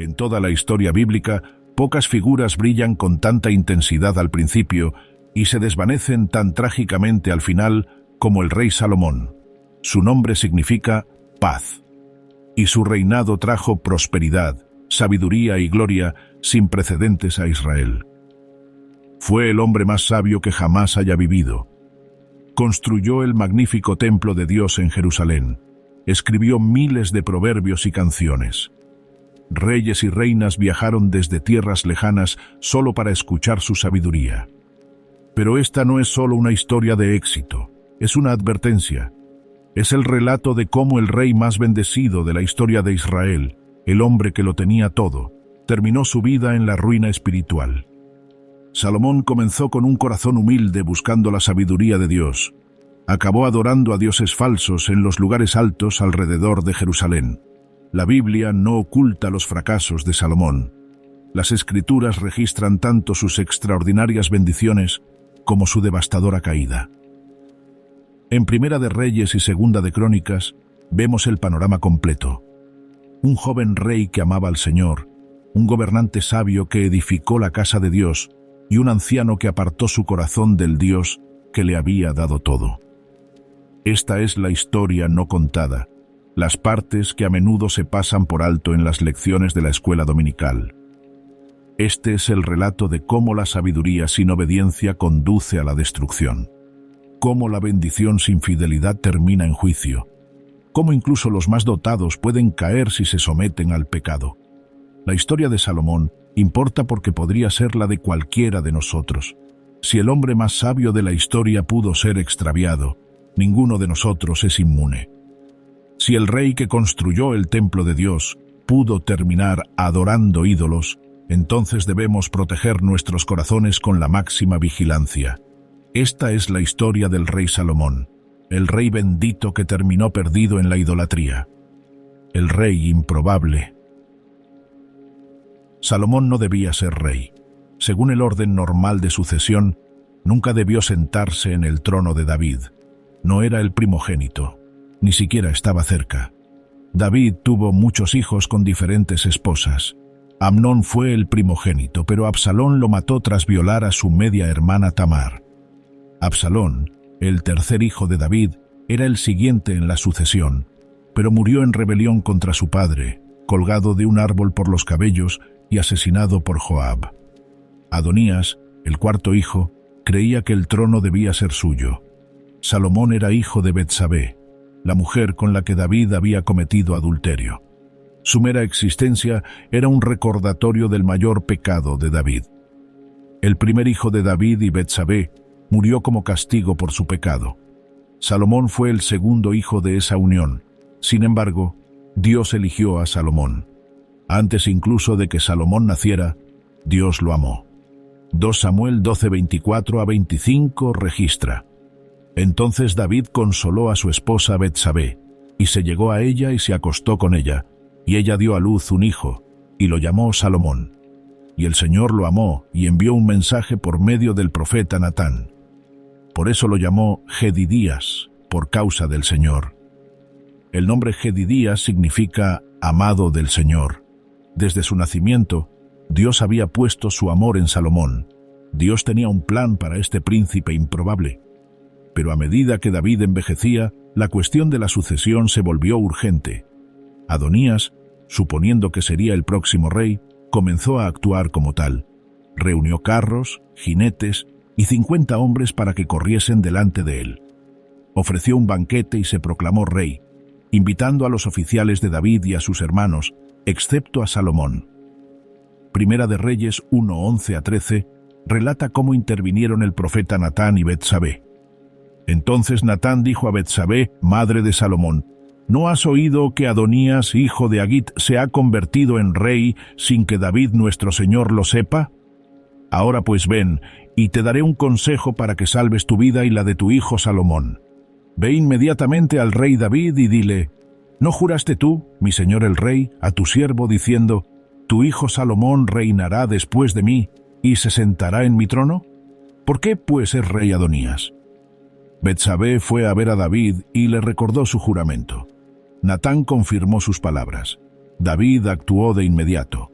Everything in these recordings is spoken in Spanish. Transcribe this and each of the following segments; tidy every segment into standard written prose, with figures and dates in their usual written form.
En toda la historia bíblica, pocas figuras brillan con tanta intensidad al principio y se desvanecen tan trágicamente al final como el rey Salomón. Su nombre significa paz, y su reinado trajo prosperidad, sabiduría y gloria sin precedentes a Israel. Fue el hombre más sabio que jamás haya vivido. Construyó el magnífico templo de Dios en Jerusalén. Escribió miles de proverbios y canciones. Reyes y reinas viajaron desde tierras lejanas solo para escuchar su sabiduría. Pero esta no es solo una historia de éxito, es una advertencia. Es el relato de cómo el rey más bendecido de la historia de Israel, el hombre que lo tenía todo, terminó su vida en la ruina espiritual. Salomón comenzó con un corazón humilde buscando la sabiduría de Dios. Acabó adorando a dioses falsos en los lugares altos alrededor de Jerusalén. La Biblia no oculta los fracasos de Salomón. Las Escrituras registran tanto sus extraordinarias bendiciones como su devastadora caída. En Primera de Reyes y Segunda de Crónicas vemos el panorama completo. Un joven rey que amaba al Señor, un gobernante sabio que edificó la casa de Dios y un anciano que apartó su corazón del Dios que le había dado todo. Esta es la historia no contada, las partes que a menudo se pasan por alto en las lecciones de la escuela dominical. Este es el relato de cómo la sabiduría sin obediencia conduce a la destrucción, cómo la bendición sin fidelidad termina en juicio, cómo incluso los más dotados pueden caer si se someten al pecado. La historia de Salomón importa porque podría ser la de cualquiera de nosotros. Si el hombre más sabio de la historia pudo ser extraviado, ninguno de nosotros es inmune. Si el rey que construyó el templo de Dios pudo terminar adorando ídolos, entonces debemos proteger nuestros corazones con la máxima vigilancia. Esta es la historia del rey Salomón, el rey bendito que terminó perdido en la idolatría. El rey improbable. Salomón no debía ser rey. Según el orden normal de sucesión, nunca debió sentarse en el trono de David. No era el primogénito, ni siquiera estaba cerca. David tuvo muchos hijos con diferentes esposas. Amnón fue el primogénito, pero Absalón lo mató tras violar a su media hermana Tamar. Absalón, el tercer hijo de David, era el siguiente en la sucesión, pero murió en rebelión contra su padre, colgado de un árbol por los cabellos y asesinado por Joab. Adonías, el cuarto hijo, creía que el trono debía ser suyo. Salomón era hijo de Betsabé, la mujer con la que David había cometido adulterio. Su mera existencia era un recordatorio del mayor pecado de David. El primer hijo de David y Betsabé murió como castigo por su pecado. Salomón fue el segundo hijo de esa unión. Sin embargo, Dios eligió a Salomón. Antes incluso de que Salomón naciera, Dios lo amó. 2 Samuel 12:24-25 registra: Entonces David consoló a su esposa Betsabé, y se llegó a ella y se acostó con ella, y ella dio a luz un hijo, y lo llamó Salomón. Y el Señor lo amó, y envió un mensaje por medio del profeta Natán. Por eso lo llamó Jedidías, por causa del Señor. El nombre Jedidías significa amado del Señor. Desde su nacimiento, Dios había puesto su amor en Salomón. Dios tenía un plan para este príncipe improbable. Pero a medida que David envejecía, la cuestión de la sucesión se volvió urgente. Adonías, suponiendo que sería el próximo rey, comenzó a actuar como tal. Reunió carros, jinetes y 50 hombres para que corriesen delante de él. Ofreció un banquete y se proclamó rey, invitando a los oficiales de David y a sus hermanos, excepto a Salomón. Primera de Reyes 1:11-13 relata cómo intervinieron el profeta Natán y Betsabé. Entonces Natán dijo a Betsabé, madre de Salomón: ¿No has oído que Adonías, hijo de Agit, se ha convertido en rey sin que David nuestro señor lo sepa? Ahora pues ven, y te daré un consejo para que salves tu vida y la de tu hijo Salomón. Ve inmediatamente al rey David y dile: ¿No juraste tú, mi señor el rey, a tu siervo diciendo: tu hijo Salomón reinará después de mí y se sentará en mi trono? ¿Por qué pues es rey Adonías? Betsabé fue a ver a David y le recordó su juramento. Natán confirmó sus palabras. David actuó de inmediato.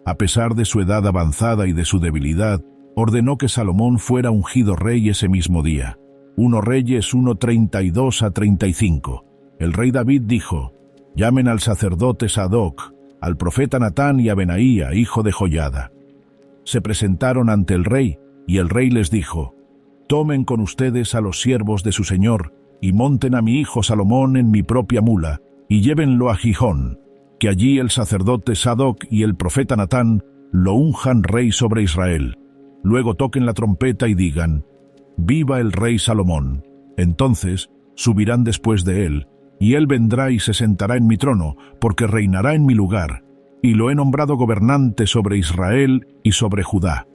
A pesar de su edad avanzada y de su debilidad, ordenó que Salomón fuera ungido rey ese mismo día. 1 Reyes 1:32-35. El rey David dijo: «Llamen al sacerdote Sadoc, al profeta Natán y a Benaía, hijo de Joiada». Se presentaron ante el rey, y el rey les dijo: «Tomen con ustedes a los siervos de su señor, y monten a mi hijo Salomón en mi propia mula, y llévenlo a Gijón, que allí el sacerdote Sadoc y el profeta Natán lo unjan rey sobre Israel. Luego toquen la trompeta y digan: «Viva el rey Salomón». Entonces subirán después de él, y él vendrá y se sentará en mi trono, porque reinará en mi lugar, y lo he nombrado gobernante sobre Israel y sobre Judá».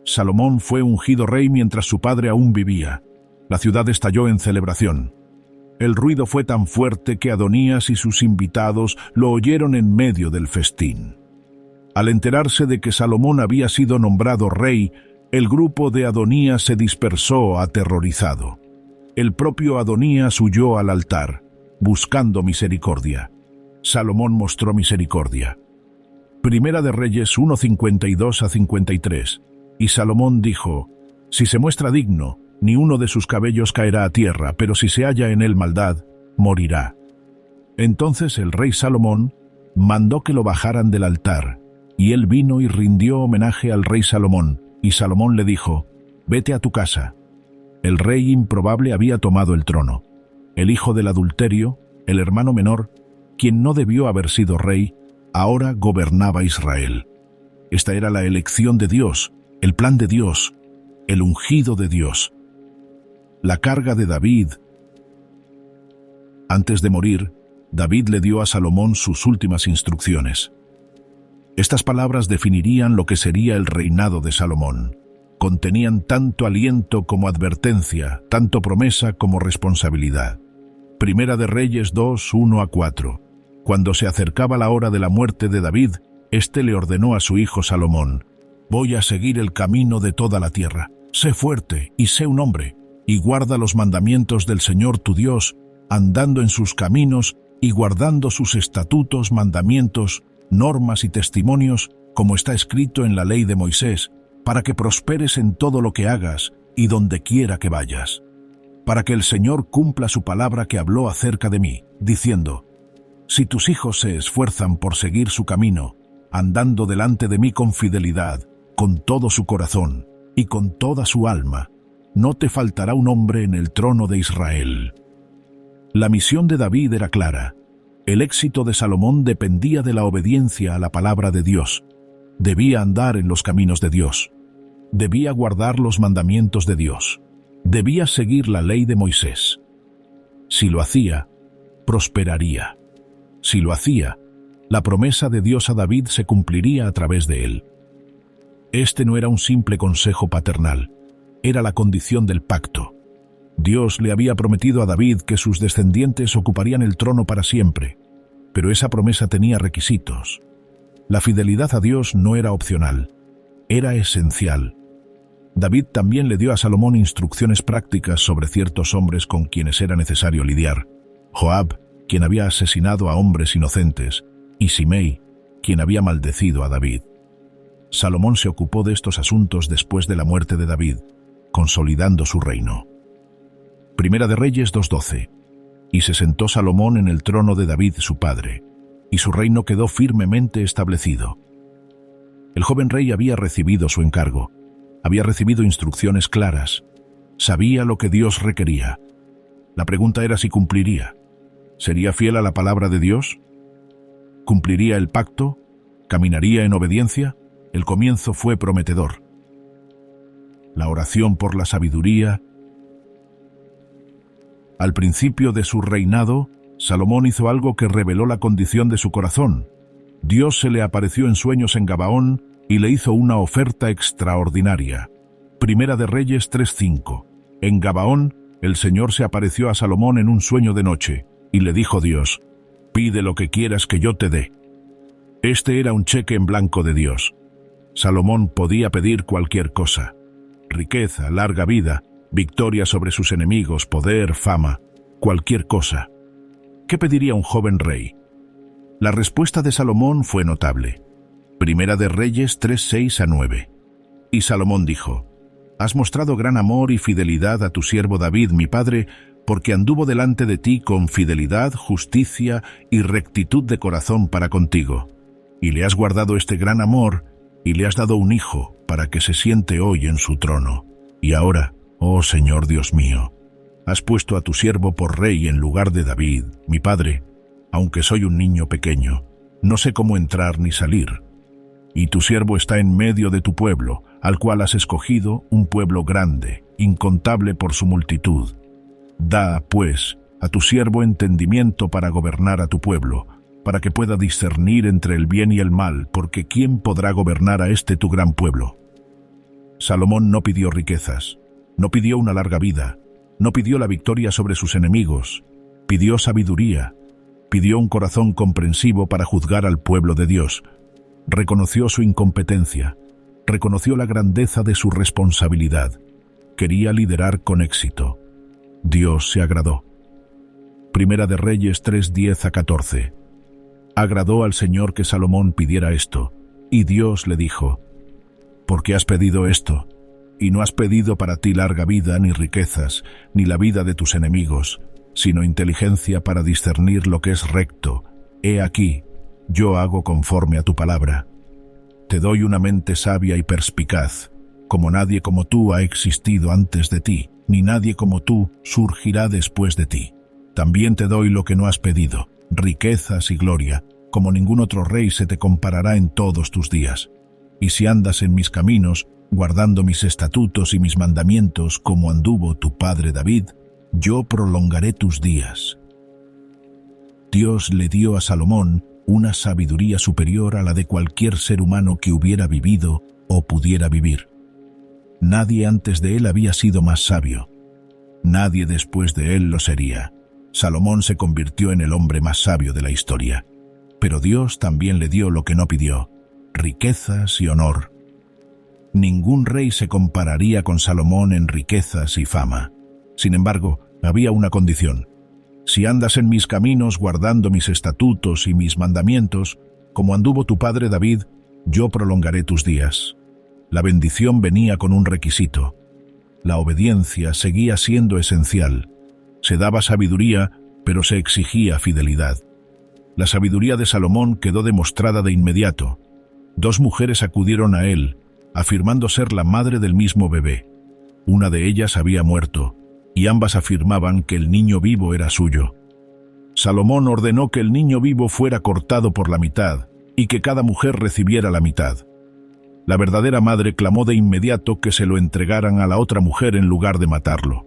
Salomón fue ungido rey mientras su padre aún vivía. La ciudad estalló en celebración. El ruido fue tan fuerte que Adonías y sus invitados lo oyeron en medio del festín. Al enterarse de que Salomón había sido nombrado rey, el grupo de Adonías se dispersó aterrorizado. El propio Adonías huyó al altar, buscando misericordia. Salomón mostró misericordia. Primera de Reyes 1:52-53. Y Salomón dijo: «Si se muestra digno, ni uno de sus cabellos caerá a tierra, pero si se halla en él maldad, morirá». Entonces el rey Salomón mandó que lo bajaran del altar, y él vino y rindió homenaje al rey Salomón, y Salomón le dijo: «Vete a tu casa». El rey improbable había tomado el trono. El hijo del adulterio, el hermano menor, quien no debió haber sido rey, ahora gobernaba Israel. Esta era la elección de Dios, el plan de Dios, el ungido de Dios. La carga de David. Antes de morir, David le dio a Salomón sus últimas instrucciones. Estas palabras definirían lo que sería el reinado de Salomón. Contenían tanto aliento como advertencia, tanto promesa como responsabilidad. Primera de Reyes 2:1-4. Cuando se acercaba la hora de la muerte de David, éste le ordenó a su hijo Salomón: «Voy a seguir el camino de toda la tierra. Sé fuerte y sé un hombre, y guarda los mandamientos del Señor tu Dios, andando en sus caminos y guardando sus estatutos, mandamientos, normas y testimonios, como está escrito en la ley de Moisés, para que prosperes en todo lo que hagas y donde quiera que vayas. Para que el Señor cumpla su palabra que habló acerca de mí, diciendo: si tus hijos se esfuerzan por seguir su camino, andando delante de mí con fidelidad, con todo su corazón y con toda su alma, no te faltará un hombre en el trono de Israel». La misión de David era clara. El éxito de Salomón dependía de la obediencia a la palabra de Dios. Debía andar en los caminos de Dios. Debía guardar los mandamientos de Dios. Debía seguir la ley de Moisés. Si lo hacía, prosperaría. Si lo hacía, la promesa de Dios a David se cumpliría a través de él. Este no era un simple consejo paternal, era la condición del pacto. Dios le había prometido a David que sus descendientes ocuparían el trono para siempre, pero esa promesa tenía requisitos. La fidelidad a Dios no era opcional, era esencial. David también le dio a Salomón instrucciones prácticas sobre ciertos hombres con quienes era necesario lidiar. Joab, quien había asesinado a hombres inocentes, y Simei, quien había maldecido a David. Salomón se ocupó de estos asuntos después de la muerte de David, consolidando su reino. Primera de Reyes 2:12. Y se sentó Salomón en el trono de David su padre, y su reino quedó firmemente establecido. El joven rey había recibido su encargo, había recibido instrucciones claras, sabía lo que Dios requería. La pregunta era si cumpliría. ¿Sería fiel a la palabra de Dios? ¿Cumpliría el pacto? ¿Caminaría en obediencia? El comienzo fue prometedor. La oración por la sabiduría. Al principio de su reinado, Salomón hizo algo que reveló la condición de su corazón. Dios se le apareció en sueños en Gabaón y le hizo una oferta extraordinaria. Primera de Reyes 3:5. En Gabaón, el Señor se apareció a Salomón en un sueño de noche, y le dijo Dios: «Pide lo que quieras que yo te dé». Este era un cheque en blanco de Dios. Salomón podía pedir cualquier cosa: riqueza, larga vida, victoria sobre sus enemigos, poder, fama, cualquier cosa. ¿Qué pediría un joven rey? La respuesta de Salomón fue notable. Primera de Reyes 3:6-9. Y Salomón dijo: Has mostrado gran amor y fidelidad a tu siervo David, mi padre, porque anduvo delante de ti con fidelidad, justicia y rectitud de corazón para contigo. Y le has guardado este gran amor, y le has dado un hijo, para que se siente hoy en su trono. Y ahora, oh Señor Dios mío, has puesto a tu siervo por rey en lugar de David, mi padre, aunque soy un niño pequeño, no sé cómo entrar ni salir. Y tu siervo está en medio de tu pueblo, al cual has escogido, un pueblo grande, incontable por su multitud. Da, pues, a tu siervo entendimiento para gobernar a tu pueblo, para que pueda discernir entre el bien y el mal, porque ¿quién podrá gobernar a este tu gran pueblo? Salomón no pidió riquezas, no pidió una larga vida, no pidió la victoria sobre sus enemigos, pidió sabiduría, pidió un corazón comprensivo para juzgar al pueblo de Dios. Reconoció su incompetencia, reconoció la grandeza de su responsabilidad. Quería liderar con éxito. Dios se agradó. Primera de Reyes 3:10-14. Agradó al Señor que Salomón pidiera esto, y Dios le dijo: ¿Por qué has pedido esto? Y no has pedido para ti larga vida, ni riquezas, ni la vida de tus enemigos, sino inteligencia para discernir lo que es recto. He aquí, yo hago conforme a tu palabra. Te doy una mente sabia y perspicaz, como nadie como tú ha existido antes de ti, ni nadie como tú surgirá después de ti. También te doy lo que no has pedido, riquezas y gloria, como ningún otro rey se te comparará en todos tus días. Y si andas en mis caminos, guardando mis estatutos y mis mandamientos, como anduvo tu padre David, yo prolongaré tus días. Dios le dio a Salomón una sabiduría superior a la de cualquier ser humano que hubiera vivido o pudiera vivir. Nadie antes de él había sido más sabio. Nadie después de él lo sería. Salomón se convirtió en el hombre más sabio de la historia. Pero Dios también le dio lo que no pidió: riquezas y honor. Ningún rey se compararía con Salomón en riquezas y fama. Sin embargo, había una condición: si andas en mis caminos guardando mis estatutos y mis mandamientos, como anduvo tu padre David, yo prolongaré tus días. La bendición venía con un requisito. La obediencia seguía siendo esencial. Se daba sabiduría, pero se exigía fidelidad. La sabiduría de Salomón quedó demostrada de inmediato. 2 mujeres acudieron a él, afirmando ser la madre del mismo bebé. Una de ellas había muerto, y ambas afirmaban que el niño vivo era suyo. Salomón ordenó que el niño vivo fuera cortado por la mitad, y que cada mujer recibiera la mitad. La verdadera madre clamó de inmediato que se lo entregaran a la otra mujer en lugar de matarlo.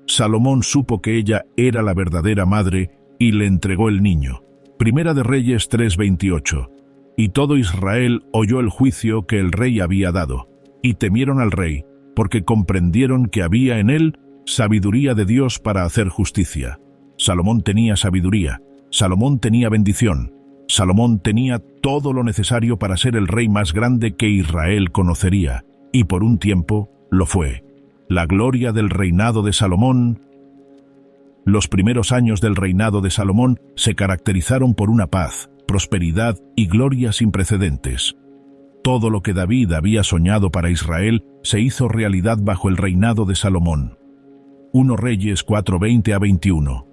Salomón supo que ella era la verdadera madre y le entregó el niño. Primera de Reyes 3:28. Y todo Israel oyó el juicio que el rey había dado, y temieron al rey, porque comprendieron que había en él sabiduría de Dios para hacer justicia. Salomón tenía sabiduría, Salomón tenía bendición, Salomón tenía todo lo necesario para ser el rey más grande que Israel conocería, y por un tiempo lo fue. La gloria del reinado de Salomón. Los primeros años del reinado de Salomón se caracterizaron por una paz, prosperidad y gloria sin precedentes. Todo lo que David había soñado para Israel se hizo realidad bajo el reinado de Salomón. 1 Reyes 4:20-21.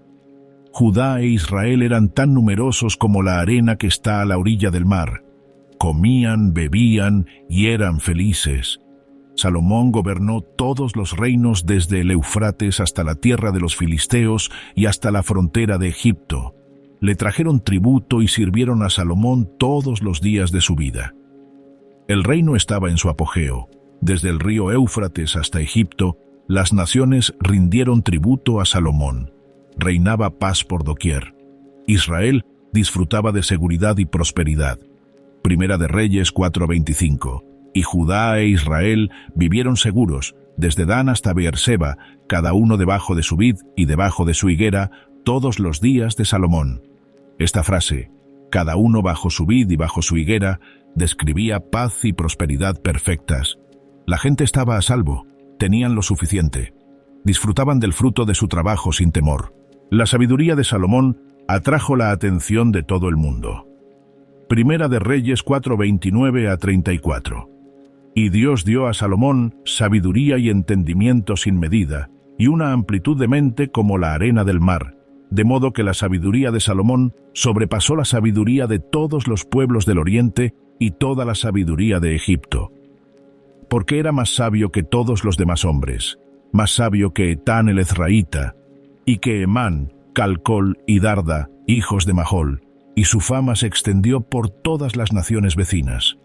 Judá e Israel eran tan numerosos como la arena que está a la orilla del mar. Comían, bebían y eran felices. Salomón gobernó todos los reinos desde el Éufrates hasta la tierra de los filisteos y hasta la frontera de Egipto. Le trajeron tributo y sirvieron a Salomón todos los días de su vida. El reino estaba en su apogeo. Desde el río Éufrates hasta Egipto, las naciones rindieron tributo a Salomón. Reinaba paz por doquier. Israel disfrutaba de seguridad y prosperidad. Primera de Reyes 4:25. Y Judá e Israel vivieron seguros, desde Dan hasta Beerseba, cada uno debajo de su vid y debajo de su higuera, todos los días de Salomón. Esta frase, cada uno bajo su vid y bajo su higuera, describía paz y prosperidad perfectas. La gente estaba a salvo, tenían lo suficiente. Disfrutaban del fruto de su trabajo sin temor. La sabiduría de Salomón atrajo la atención de todo el mundo. Primera de Reyes 4:29 a 34. Y Dios dio a Salomón sabiduría y entendimiento sin medida, y una amplitud de mente como la arena del mar, de modo que la sabiduría de Salomón sobrepasó la sabiduría de todos los pueblos del oriente y toda la sabiduría de Egipto. Porque era más sabio que todos los demás hombres, más sabio que Etán el Ezraíta, y que Emán, Calcol y Darda, hijos de Mahol, y su fama se extendió por todas las naciones vecinas.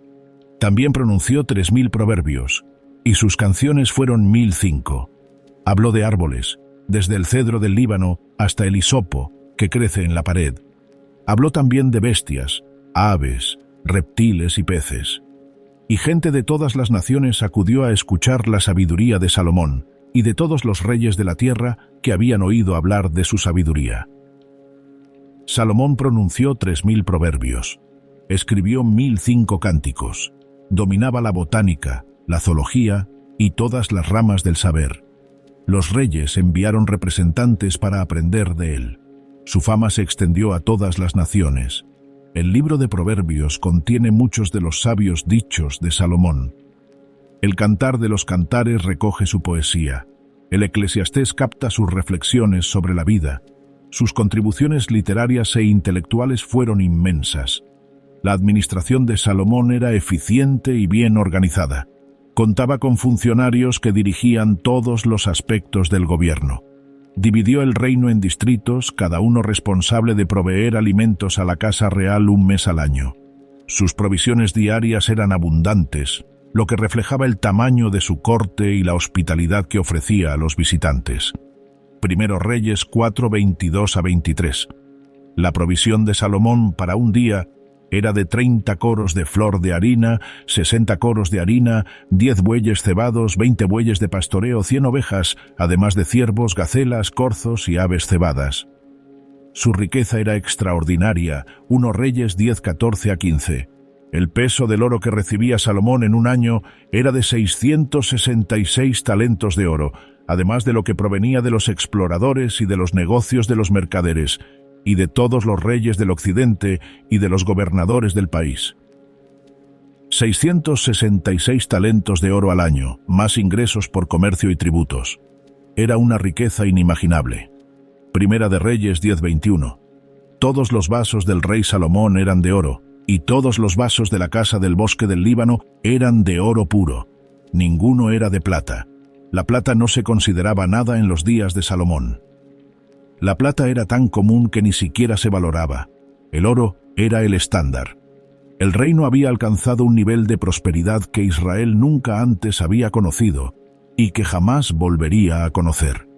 También pronunció 3000 proverbios, y sus canciones fueron 1005. Habló de árboles, desde el cedro del Líbano hasta el hisopo, que crece en la pared. Habló también de bestias, aves, reptiles y peces. Y gente de todas las naciones acudió a escuchar la sabiduría de Salomón, y de todos los reyes de la tierra que habían oído hablar de su sabiduría. Salomón pronunció 3000 proverbios, escribió 1005 cánticos, dominaba la botánica, la zoología y todas las ramas del saber. Los reyes enviaron representantes para aprender de él. Su fama se extendió a todas las naciones. El libro de Proverbios contiene muchos de los sabios dichos de Salomón. El Cantar de los Cantares recoge su poesía. El Eclesiastés capta sus reflexiones sobre la vida. Sus contribuciones literarias e intelectuales fueron inmensas. La administración de Salomón era eficiente y bien organizada. Contaba con funcionarios que dirigían todos los aspectos del gobierno. Dividió el reino en distritos, cada uno responsable de proveer alimentos a la casa real un mes al año. Sus provisiones diarias eran abundantes, lo que reflejaba el tamaño de su corte y la hospitalidad que ofrecía a los visitantes. Primero Reyes 4:22 a 23. La provisión de Salomón para un día era de 30 coros de flor de harina, 60 coros de harina, 10 bueyes cebados, 20 bueyes de pastoreo, 100 ovejas, además de ciervos, gacelas, corzos y aves cebadas. Su riqueza era extraordinaria, 1 Reyes 10:14 a 15. El peso del oro que recibía Salomón en un año era de 666 talentos de oro, además de lo que provenía de los exploradores y de los negocios de los mercaderes, y de todos los reyes del occidente y de los gobernadores del país. 666 talentos de oro al año, más ingresos por comercio y tributos. Era una riqueza inimaginable. Primera de Reyes 10:21. Todos los vasos del rey Salomón eran de oro, y todos los vasos de la casa del bosque del Líbano eran de oro puro. Ninguno era de plata. La plata no se consideraba nada en los días de Salomón. La plata era tan común que ni siquiera se valoraba. El oro era el estándar. El reino había alcanzado un nivel de prosperidad que Israel nunca antes había conocido y que jamás volvería a conocer.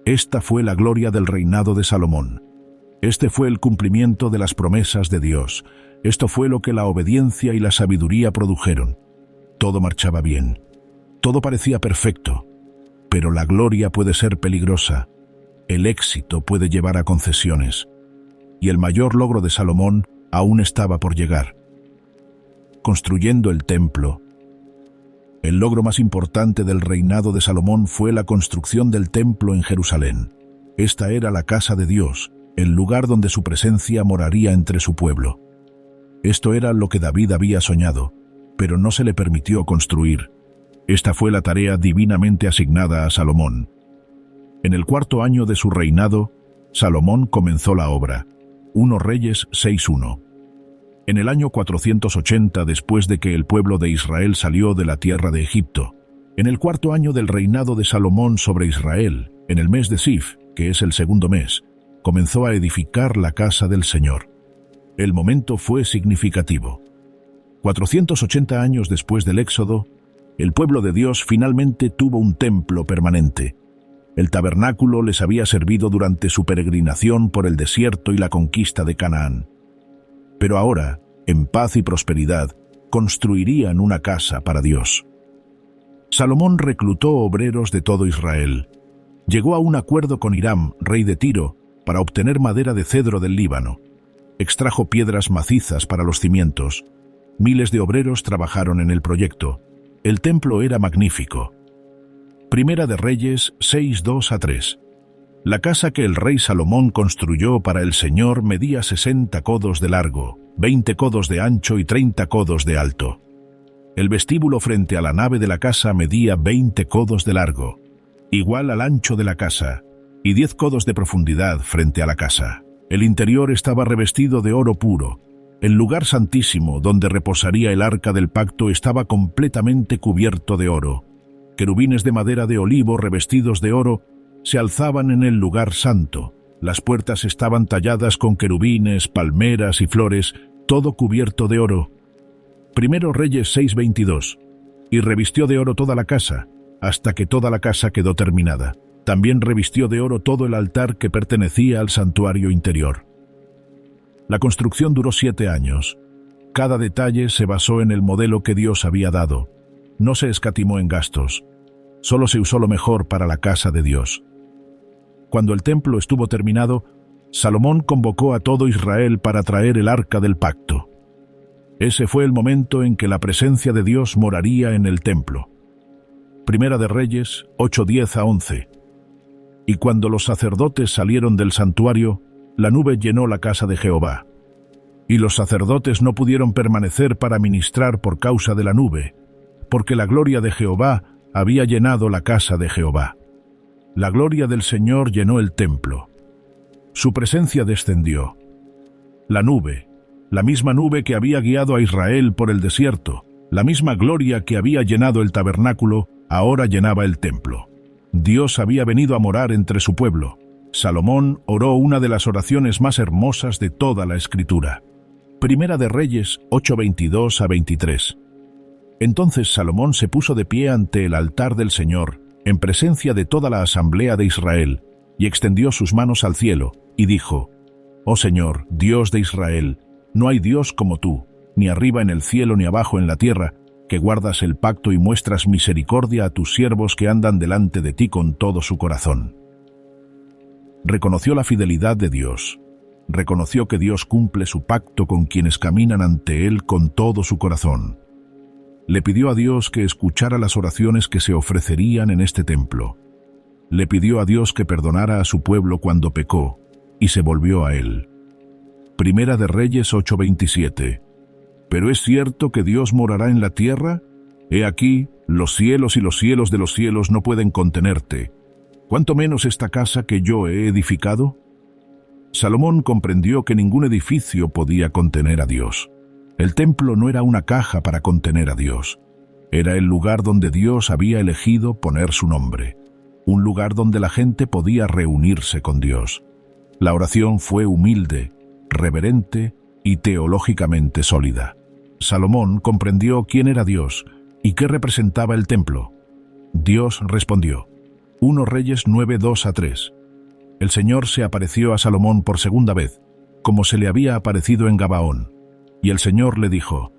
Esta fue la gloria del reinado de Salomón. Este fue el cumplimiento de las promesas de Dios. Esto fue lo que la obediencia y la sabiduría produjeron. Todo marchaba bien. Todo parecía perfecto. Pero la gloria puede ser peligrosa. El éxito puede llevar a concesiones. Y el mayor logro de Salomón aún estaba por llegar. Construyendo el templo. El logro más importante del reinado de Salomón fue la construcción del templo en Jerusalén. Esta era la casa de Dios, el lugar donde su presencia moraría entre su pueblo. Esto era lo que David había soñado, pero no se le permitió construir. Esta fue la tarea divinamente asignada a Salomón. En el 4º año de su reinado, Salomón comenzó la obra. 1 Reyes 6:1. En el año 480 después de que el pueblo de Israel salió de la tierra de Egipto, en el 4º año del reinado de Salomón sobre Israel, en el mes de Sif, que es el 2º mes, comenzó a edificar la casa del Señor. El momento fue significativo. 480 años después del Éxodo, el pueblo de Dios finalmente tuvo un templo permanente. El tabernáculo les había servido durante su peregrinación por el desierto y la conquista de Canaán. Pero ahora, en paz y prosperidad, construirían una casa para Dios. Salomón reclutó obreros de todo Israel. Llegó a un acuerdo con Hiram, rey de Tiro, para obtener madera de cedro del Líbano. Extrajo piedras macizas para los cimientos. Miles de obreros trabajaron en el proyecto. El templo era magnífico. Primera de Reyes 6:2 a 3. La casa que el rey Salomón construyó para el Señor medía 60 codos de largo, 20 codos de ancho y 30 codos de alto. El vestíbulo frente a la nave de la casa medía 20 codos de largo, igual al ancho de la casa, y 10 codos de profundidad frente a la casa. El interior estaba revestido de oro puro. El lugar santísimo donde reposaría el arca del pacto estaba completamente cubierto de oro. Querubines de madera de olivo revestidos de oro se alzaban en el lugar santo. Las puertas estaban talladas con querubines, palmeras y flores, todo cubierto de oro. Primero Reyes 6:22. Y revistió de oro toda la casa, hasta que toda la casa quedó terminada. También revistió de oro todo el altar que pertenecía al santuario interior. La construcción duró 7 años. Cada detalle se basó en el modelo que Dios había dado. No se escatimó en gastos. Solo se usó lo mejor para la casa de Dios. Cuando el templo estuvo terminado, Salomón convocó a todo Israel para traer el arca del pacto. Ese fue el momento en que la presencia de Dios moraría en el templo. Primera de Reyes 8:10-11. Y cuando los sacerdotes salieron del santuario, la nube llenó la casa de Jehová. Y los sacerdotes no pudieron permanecer para ministrar por causa de la nube, porque la gloria de Jehová había llenado la casa de Jehová. La gloria del Señor llenó el templo. Su presencia descendió. La nube, la misma nube que había guiado a Israel por el desierto, la misma gloria que había llenado el tabernáculo, ahora llenaba el templo. Dios había venido a morar entre su pueblo. Salomón oró una de las oraciones más hermosas de toda la Escritura. Primera de Reyes 8:22-23. Entonces Salomón se puso de pie ante el altar del Señor, en presencia de toda la asamblea de Israel, y extendió sus manos al cielo, y dijo: Oh Señor, Dios de Israel, no hay Dios como tú, ni arriba en el cielo ni abajo en la tierra, que guardas el pacto y muestras misericordia a tus siervos que andan delante de ti con todo su corazón. Reconoció la fidelidad de Dios. Reconoció que Dios cumple su pacto con quienes caminan ante Él con todo su corazón. Le pidió a Dios que escuchara las oraciones que se ofrecerían en este templo. Le pidió a Dios que perdonara a su pueblo cuando pecó, y se volvió a Él. Primera de Reyes 8:27. ¿Pero es cierto que Dios morará en la tierra? He aquí, los cielos y los cielos de los cielos no pueden contenerte. ¿Cuánto menos esta casa que yo he edificado? Salomón comprendió que ningún edificio podía contener a Dios. El templo no era una caja para contener a Dios. Era el lugar donde Dios había elegido poner su nombre. Un lugar donde la gente podía reunirse con Dios. La oración fue humilde, reverente y teológicamente sólida. Salomón comprendió quién era Dios y qué representaba el templo. Dios respondió. 1 Reyes 9:2-3. El Señor se apareció a Salomón por segunda vez, como se le había aparecido en Gabaón. Y el Señor le dijo: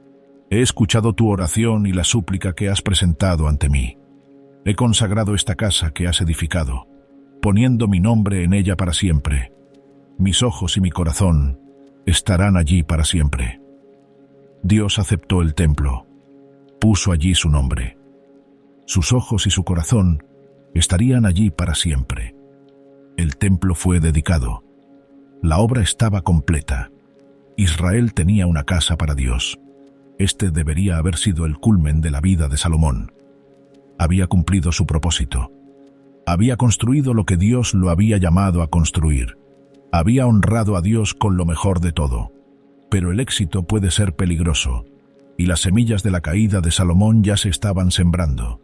He escuchado tu oración y la súplica que has presentado ante mí. He consagrado esta casa que has edificado, poniendo mi nombre en ella para siempre. Mis ojos y mi corazón estarán allí para siempre. Dios aceptó el templo, puso allí su nombre. Sus ojos y su corazón estarían allí para siempre. El templo fue dedicado. La obra estaba completa. Israel tenía una casa para Dios. Este debería haber sido el culmen de la vida de Salomón. Había cumplido su propósito. Había construido lo que Dios lo había llamado a construir. Había honrado a Dios con lo mejor de todo. Pero el éxito puede ser peligroso, y las semillas de la caída de Salomón ya se estaban sembrando.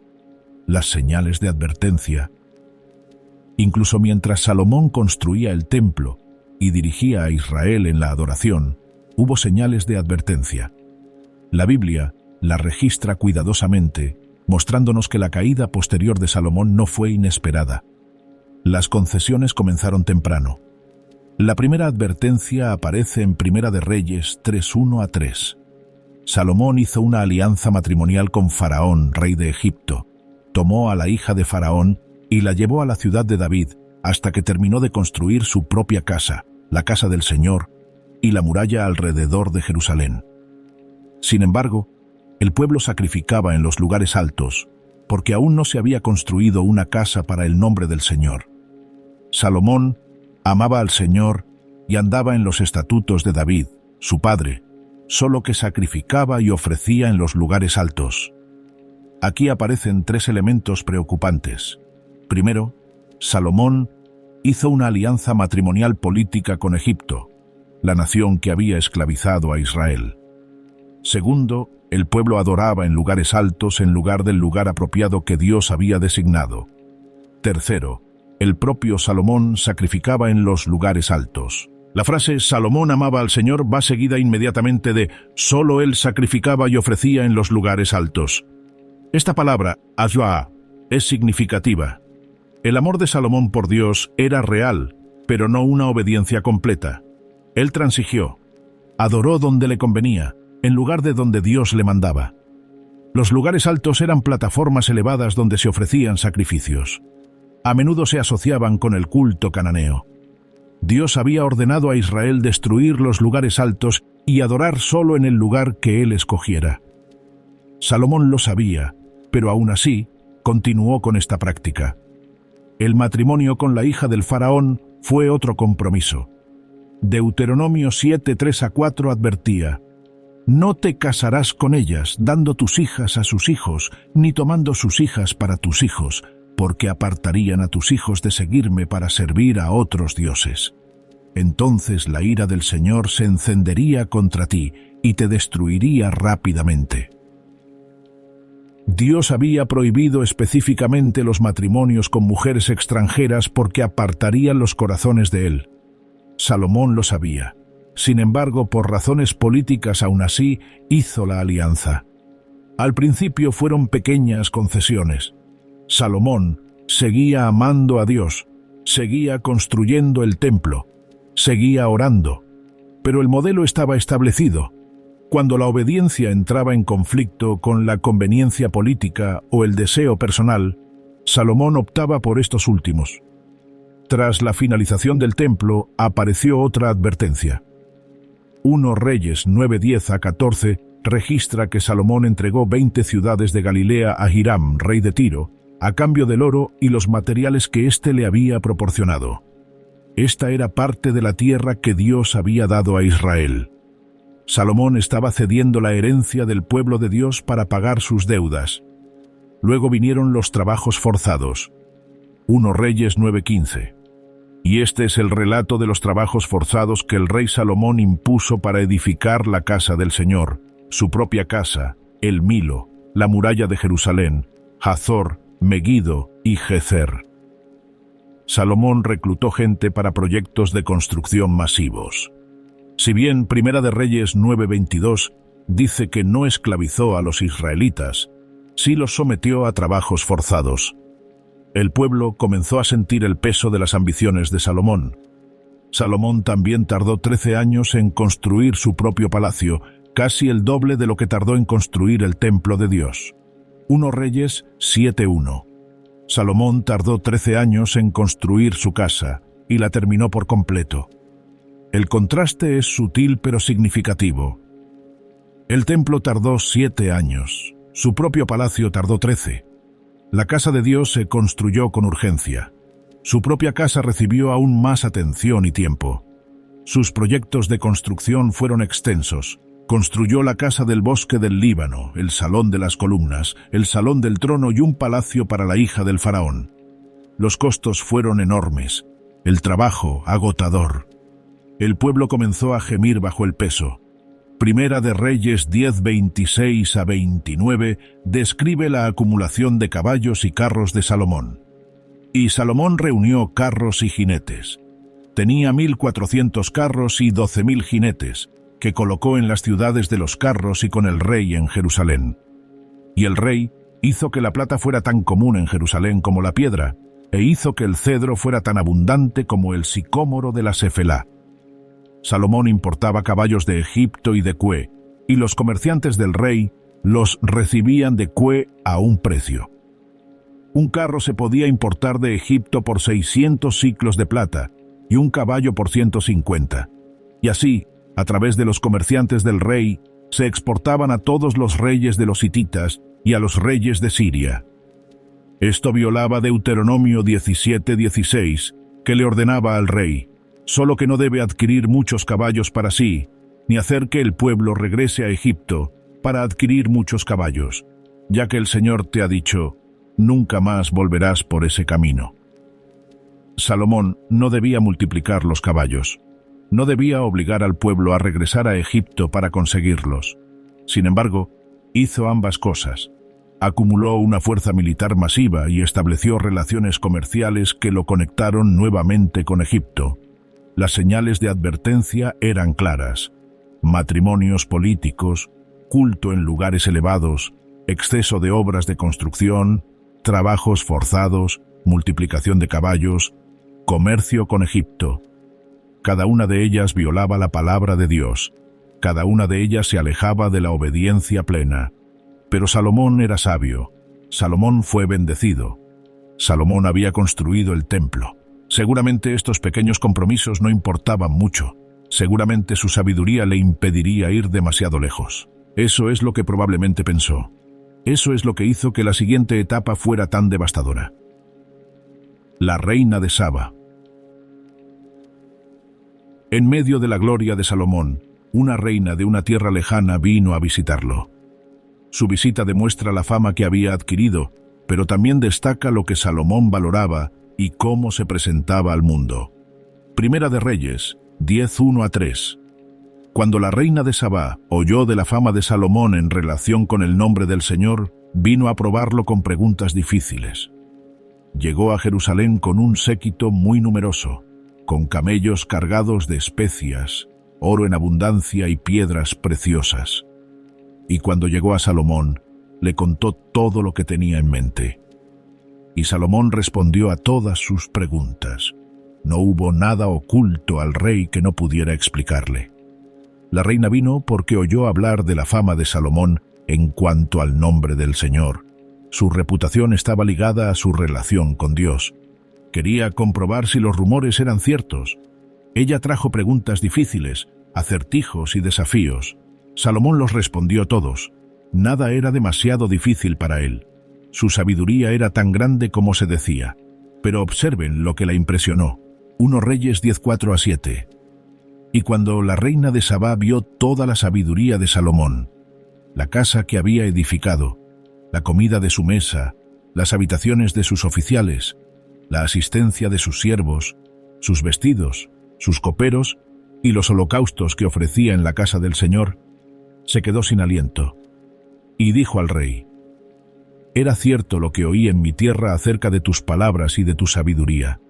Las señales de advertencia. Incluso mientras Salomón construía el templo y dirigía a Israel en la adoración, hubo señales de advertencia. La Biblia la registra cuidadosamente, mostrándonos que la caída posterior de Salomón no fue inesperada. Las concesiones comenzaron temprano. La primera advertencia aparece en Primera de Reyes 3:1-3. Salomón hizo una alianza matrimonial con Faraón, rey de Egipto. Tomó a la hija de Faraón y la llevó a la ciudad de David hasta que terminó de construir su propia casa, la casa del Señor, y la muralla alrededor de Jerusalén. Sin embargo, el pueblo sacrificaba en los lugares altos, porque aún no se había construido una casa para el nombre del Señor. Salomón amaba al Señor y andaba en los estatutos de David, su padre, solo que sacrificaba y ofrecía en los lugares altos. Aquí aparecen tres elementos preocupantes. Primero, Salomón hizo una alianza matrimonial política con Egipto, la nación que había esclavizado a Israel. Segundo, el pueblo adoraba en lugares altos en lugar del lugar apropiado que Dios había designado. Tercero, el propio Salomón sacrificaba en los lugares altos. La frase «Salomón amaba al Señor» va seguida inmediatamente de «solo él sacrificaba y ofrecía en los lugares altos». Esta palabra, «ajwa», es significativa. El amor de Salomón por Dios era real, pero no una obediencia completa. Él transigió, adoró donde le convenía, en lugar de donde Dios le mandaba. Los lugares altos eran plataformas elevadas donde se ofrecían sacrificios. A menudo se asociaban con el culto cananeo. Dios había ordenado a Israel destruir los lugares altos y adorar solo en el lugar que él escogiera. Salomón lo sabía, pero aún así continuó con esta práctica. El matrimonio con la hija del faraón fue otro compromiso. Deuteronomio 7, 3-4 advertía: «No te casarás con ellas, dando tus hijas a sus hijos, ni tomando sus hijas para tus hijos, porque apartarían a tus hijos de seguirme para servir a otros dioses. Entonces la ira del Señor se encendería contra ti y te destruiría rápidamente». Dios había prohibido específicamente los matrimonios con mujeres extranjeras porque apartarían los corazones de él. Salomón lo sabía. Sin embargo, por razones políticas aún así, hizo la alianza. Al principio fueron pequeñas concesiones. Salomón seguía amando a Dios, seguía construyendo el templo, seguía orando, pero el modelo estaba establecido. Cuando la obediencia entraba en conflicto con la conveniencia política o el deseo personal, Salomón optaba por estos últimos. Tras la finalización del templo, apareció otra advertencia. 1 Reyes 9:10-14 registra que Salomón entregó 20 ciudades de Galilea a Hiram, rey de Tiro, a cambio del oro y los materiales que éste le había proporcionado. Esta era parte de la tierra que Dios había dado a Israel. Salomón estaba cediendo la herencia del pueblo de Dios para pagar sus deudas. Luego vinieron los trabajos forzados. 1 Reyes 9:15. Y este es el relato de los trabajos forzados que el rey Salomón impuso para edificar la casa del Señor, su propia casa, el Milo, la muralla de Jerusalén, Hazor, Megiddo y Gezer. Salomón reclutó gente para proyectos de construcción masivos. Si bien Primera de Reyes 9:22 dice que no esclavizó a los israelitas, sí los sometió a trabajos forzados. El pueblo comenzó a sentir el peso de las ambiciones de Salomón. Salomón también tardó 13 años en construir su propio palacio, casi el doble de lo que tardó en construir el templo de Dios. 1 Reyes 7:1. Salomón tardó 13 años en construir su casa y la terminó por completo. El contraste es sutil pero significativo. El templo tardó 7 años, su propio palacio tardó 13. La casa de Dios se construyó con urgencia. Su propia casa recibió aún más atención y tiempo. Sus proyectos de construcción fueron extensos. Construyó la casa del bosque del Líbano, el salón de las columnas, el salón del trono y un palacio para la hija del faraón. Los costos fueron enormes, el trabajo agotador. El pueblo comenzó a gemir bajo el peso. Primera de Reyes 10:26-29 describe la acumulación de caballos y carros de Salomón. Y Salomón reunió carros y jinetes. Tenía 1.400 carros y 12.000 jinetes, que colocó en las ciudades de los carros y con el rey en Jerusalén. Y el rey hizo que la plata fuera tan común en Jerusalén como la piedra, e hizo que el cedro fuera tan abundante como el sicómoro de la Sefelá. Salomón importaba caballos de Egipto y de Cue, y los comerciantes del rey los recibían de Cue a un precio. Un carro se podía importar de Egipto por 600 siclos de plata, y un caballo por 150. Y así, a través de los comerciantes del rey, se exportaban a todos los reyes de los hititas y a los reyes de Siria. Esto violaba Deuteronomio 17:16, que le ordenaba al rey, solo que no debe adquirir muchos caballos para sí, ni hacer que el pueblo regrese a Egipto para adquirir muchos caballos, ya que el Señor te ha dicho, nunca más volverás por ese camino. Salomón no debía multiplicar los caballos, no debía obligar al pueblo a regresar a Egipto para conseguirlos. Sin embargo, hizo ambas cosas. Acumuló una fuerza militar masiva y estableció relaciones comerciales que lo conectaron nuevamente con Egipto. Las señales de advertencia eran claras: matrimonios políticos, culto en lugares elevados, exceso de obras de construcción, trabajos forzados, multiplicación de caballos, comercio con Egipto. Cada una de ellas violaba la palabra de Dios. Cada una de ellas se alejaba de la obediencia plena. Pero Salomón era sabio. Salomón fue bendecido. Salomón había construido el templo. Seguramente estos pequeños compromisos no importaban mucho. Seguramente su sabiduría le impediría ir demasiado lejos. Eso es lo que probablemente pensó. Eso es lo que hizo que la siguiente etapa fuera tan devastadora. La reina de Saba. En medio de la gloria de Salomón, una reina de una tierra lejana vino a visitarlo. Su visita demuestra la fama que había adquirido, pero también destaca lo que Salomón valoraba y cómo se presentaba al mundo. Primera de Reyes, 10:1-3. Cuando la reina de Sabá oyó de la fama de Salomón en relación con el nombre del Señor, vino a probarlo con preguntas difíciles. Llegó a Jerusalén con un séquito muy numeroso, con camellos cargados de especias, oro en abundancia y piedras preciosas. Y cuando llegó a Salomón, le contó todo lo que tenía en mente. Y Salomón respondió a todas sus preguntas. No hubo nada oculto al rey que no pudiera explicarle. La reina vino porque oyó hablar de la fama de Salomón en cuanto al nombre del Señor. Su reputación estaba ligada a su relación con Dios. Quería comprobar si los rumores eran ciertos. Ella trajo preguntas difíciles, acertijos y desafíos. Salomón los respondió todos. Nada era demasiado difícil para él. Su sabiduría era tan grande como se decía. Pero observen lo que la impresionó. 1 Reyes 10:4-7. Y cuando la reina de Sabá vio toda la sabiduría de Salomón, la casa que había edificado, la comida de su mesa, las habitaciones de sus oficiales, la asistencia de sus siervos, sus vestidos, sus coperos y los holocaustos que ofrecía en la casa del Señor, se quedó sin aliento, y dijo al rey: «Era cierto lo que oí en mi tierra acerca de tus palabras y de tu sabiduría,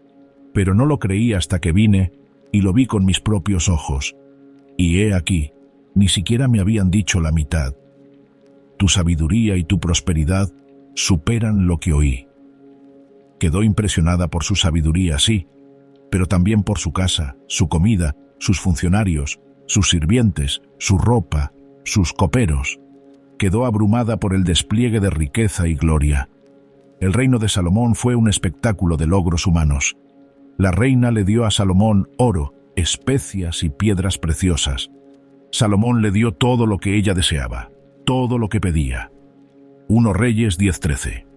pero no lo creí hasta que vine y lo vi con mis propios ojos, y he aquí, ni siquiera me habían dicho la mitad. Tu sabiduría y tu prosperidad superan lo que oí». Quedó impresionada por su sabiduría, sí, pero también por su casa, su comida, sus funcionarios, sus sirvientes, su ropa, sus coperos. Quedó abrumada por el despliegue de riqueza y gloria. El reino de Salomón fue un espectáculo de logros humanos. La reina le dio a Salomón oro, especias y piedras preciosas. Salomón le dio todo lo que ella deseaba, todo lo que pedía. 1 Reyes 10:13.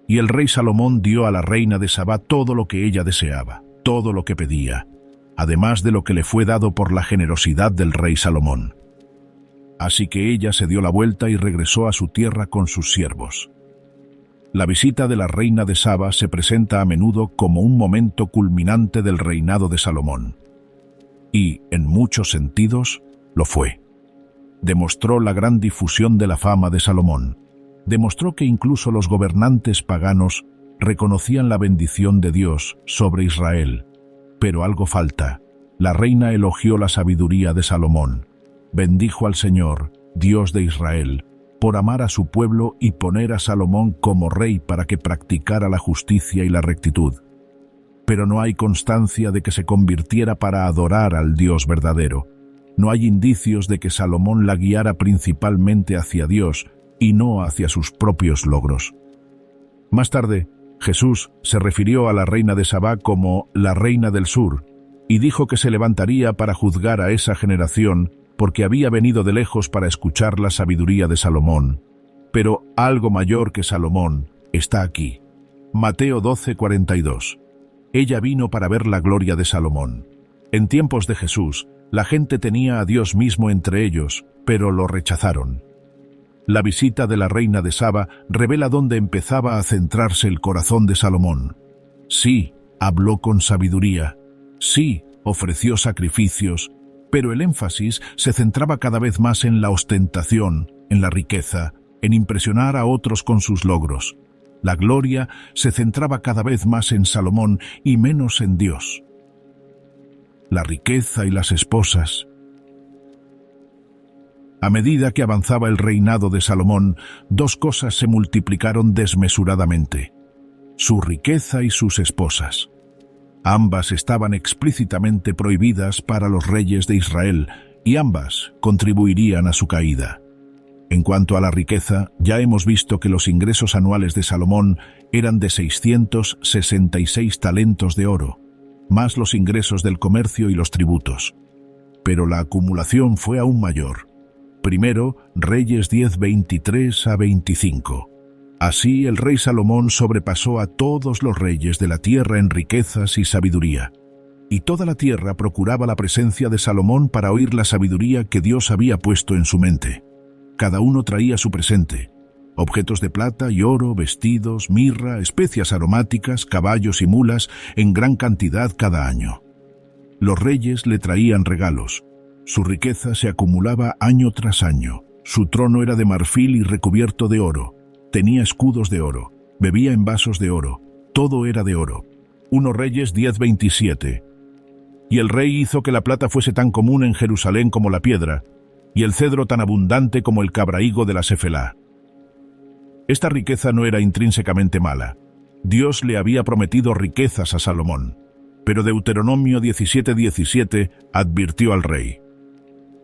Y el rey Salomón dio a la reina de Sabá todo lo que ella deseaba, todo lo que pedía, además de lo que le fue dado por la generosidad del rey Salomón. Así que ella se dio la vuelta y regresó a su tierra con sus siervos. La visita de la reina de Sabá se presenta a menudo como un momento culminante del reinado de Salomón. Y, en muchos sentidos, lo fue. Demostró la gran difusión de la fama de Salomón. Demostró que incluso los gobernantes paganos reconocían la bendición de Dios sobre Israel. Pero algo falta. La reina elogió la sabiduría de Salomón. Bendijo al Señor, Dios de Israel, por amar a su pueblo y poner a Salomón como rey para que practicara la justicia y la rectitud. Pero no hay constancia de que se convirtiera para adorar al Dios verdadero. No hay indicios de que Salomón la guiara principalmente hacia Dios y no hacia sus propios logros. Más tarde, Jesús se refirió a la reina de Sabá como la reina del sur y dijo que se levantaría para juzgar a esa generación porque había venido de lejos para escuchar la sabiduría de Salomón. Pero algo mayor que Salomón está aquí. Mateo 12:42. Ella vino para ver la gloria de Salomón. En tiempos de Jesús, la gente tenía a Dios mismo entre ellos, pero lo rechazaron. La visita de la reina de Saba revela dónde empezaba a centrarse el corazón de Salomón. Sí, habló con sabiduría. Sí, ofreció sacrificios, pero el énfasis se centraba cada vez más en la ostentación, en la riqueza, en impresionar a otros con sus logros. La gloria se centraba cada vez más en Salomón y menos en Dios. La riqueza y las esposas. A medida que avanzaba el reinado de Salomón, dos cosas se multiplicaron desmesuradamente: su riqueza y sus esposas. Ambas estaban explícitamente prohibidas para los reyes de Israel, y ambas contribuirían a su caída. En cuanto a la riqueza, ya hemos visto que los ingresos anuales de Salomón eran de 666 talentos de oro, más los ingresos del comercio y los tributos. Pero la acumulación fue aún mayor. Primero, Reyes 10, 23 a 25. Así el rey Salomón sobrepasó a todos los reyes de la tierra en riquezas y sabiduría. Y toda la tierra procuraba la presencia de Salomón para oír la sabiduría que Dios había puesto en su mente. Cada uno traía su presente: objetos de plata y oro, vestidos, mirra, especias aromáticas, caballos y mulas, en gran cantidad cada año. Los reyes le traían regalos. Su riqueza se acumulaba año tras año. Su trono era de marfil y recubierto de oro. Tenía escudos de oro. Bebía en vasos de oro. Todo era de oro. 1 Reyes 10:27. Y el rey hizo que la plata fuese tan común en Jerusalén como la piedra, y el cedro tan abundante como el cabrahigo de la Cefelá. Esta riqueza no era intrínsecamente mala. Dios le había prometido riquezas a Salomón, pero Deuteronomio 17:17 advirtió al rey: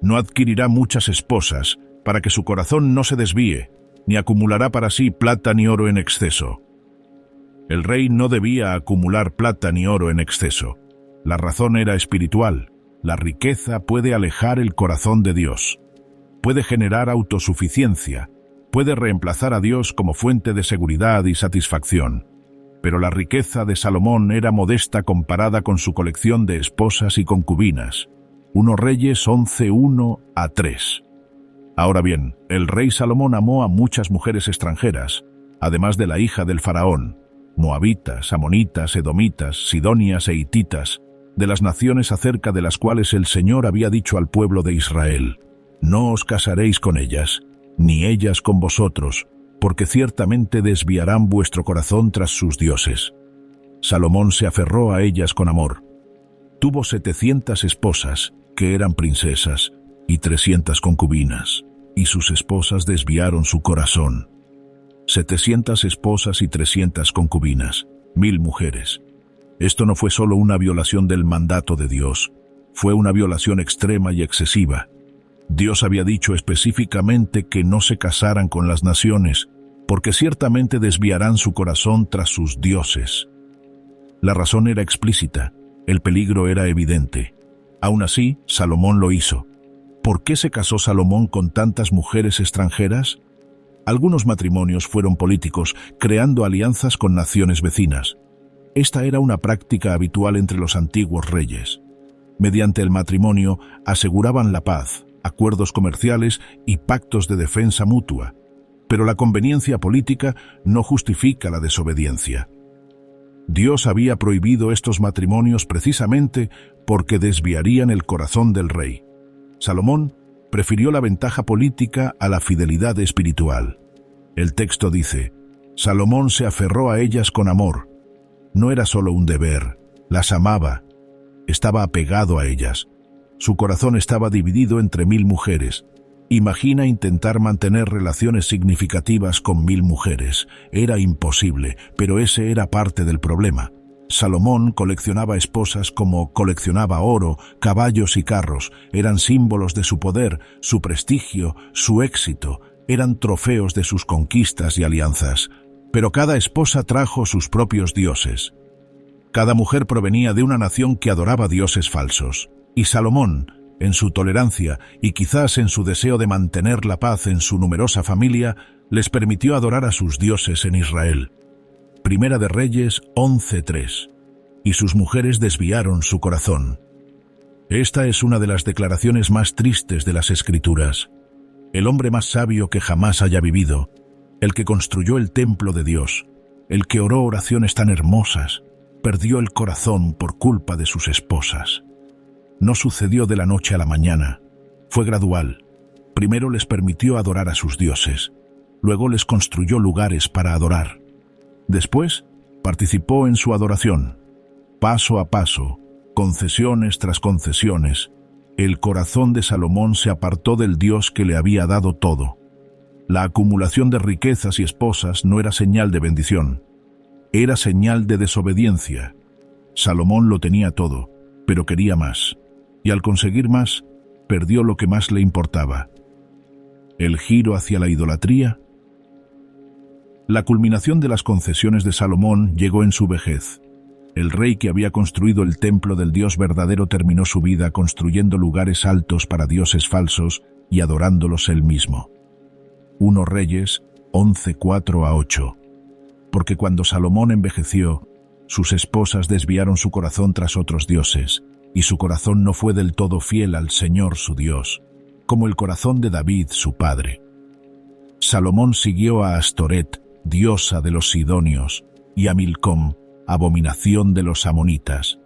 no adquirirá muchas esposas, para que su corazón no se desvíe, ni acumulará para sí plata ni oro en exceso. El rey no debía acumular plata ni oro en exceso. La razón era espiritual. La riqueza puede alejar el corazón de Dios. Puede generar autosuficiencia. Puede reemplazar a Dios como fuente de seguridad y satisfacción. Pero la riqueza de Salomón era modesta comparada con su colección de esposas y concubinas. 1 Reyes 11:1 a 3. Ahora bien, el rey Salomón amó a muchas mujeres extranjeras, además de la hija del faraón: moabitas, amonitas, edomitas, sidonias e hititas, de las naciones acerca de las cuales el Señor había dicho al pueblo de Israel: no os casaréis con ellas, ni ellas con vosotros, porque ciertamente desviarán vuestro corazón tras sus dioses. Salomón se aferró a ellas con amor. Tuvo 700 esposas, que eran princesas, y 300 concubinas, y sus esposas desviaron su corazón. 700 esposas y 300 concubinas, 1000 mujeres. Esto no fue solo una violación del mandato de Dios, fue una violación extrema y excesiva. Dios había dicho específicamente que no se casaran con las naciones, porque ciertamente desviarán su corazón tras sus dioses. La razón era explícita, el peligro era evidente. Aún así, Salomón lo hizo. ¿Por qué se casó Salomón con tantas mujeres extranjeras? Algunos matrimonios fueron políticos, creando alianzas con naciones vecinas. Esta era una práctica habitual entre los antiguos reyes. Mediante el matrimonio aseguraban la paz, acuerdos comerciales y pactos de defensa mutua. Pero la conveniencia política no justifica la desobediencia. Dios había prohibido estos matrimonios precisamente porque desviarían el corazón del rey. Salomón prefirió la ventaja política a la fidelidad espiritual. El texto dice: Salomón se aferró a ellas con amor. No era solo un deber, las amaba. Estaba apegado a ellas. Su corazón estaba dividido entre 1000 mujeres. Imagina intentar mantener relaciones significativas con 1000 mujeres. Era imposible, pero ese era parte del problema. Salomón coleccionaba esposas como coleccionaba oro, caballos y carros. Eran símbolos de su poder, su prestigio, su éxito. Eran trofeos de sus conquistas y alianzas. Pero cada esposa trajo sus propios dioses. Cada mujer provenía de una nación que adoraba dioses falsos. Y Salomón, en su tolerancia y quizás en su deseo de mantener la paz en su numerosa familia, les permitió adorar a sus dioses en Israel. Primera de Reyes 11:3. y sus mujeres desviaron su corazón. Esta es una de las declaraciones más tristes de las Escrituras. El hombre más sabio que jamás haya vivido, el que construyó el templo de Dios, el que oró oraciones tan hermosas, perdió el corazón por culpa de sus esposas. No sucedió de la noche a la mañana, fue gradual. Primero les permitió adorar a sus dioses, luego les construyó lugares para adorar. Después, participó en su adoración. Paso a paso, concesiones tras concesiones, el corazón de Salomón se apartó del Dios que le había dado todo. La acumulación de riquezas y esposas no era señal de bendición, era señal de desobediencia. Salomón lo tenía todo, pero quería más, y al conseguir más, perdió lo que más le importaba. El giro hacia la idolatría. La culminación de las concesiones de Salomón llegó en su vejez. El rey que había construido el templo del Dios verdadero terminó su vida construyendo lugares altos para dioses falsos y adorándolos él mismo. 1 Reyes 11:4-8. Porque cuando Salomón envejeció, sus esposas desviaron su corazón tras otros dioses, y su corazón no fue del todo fiel al Señor su Dios, como el corazón de David su padre. Salomón siguió a Astoret, diosa de los sidonios, y a Milcom, abominación de los amonitas.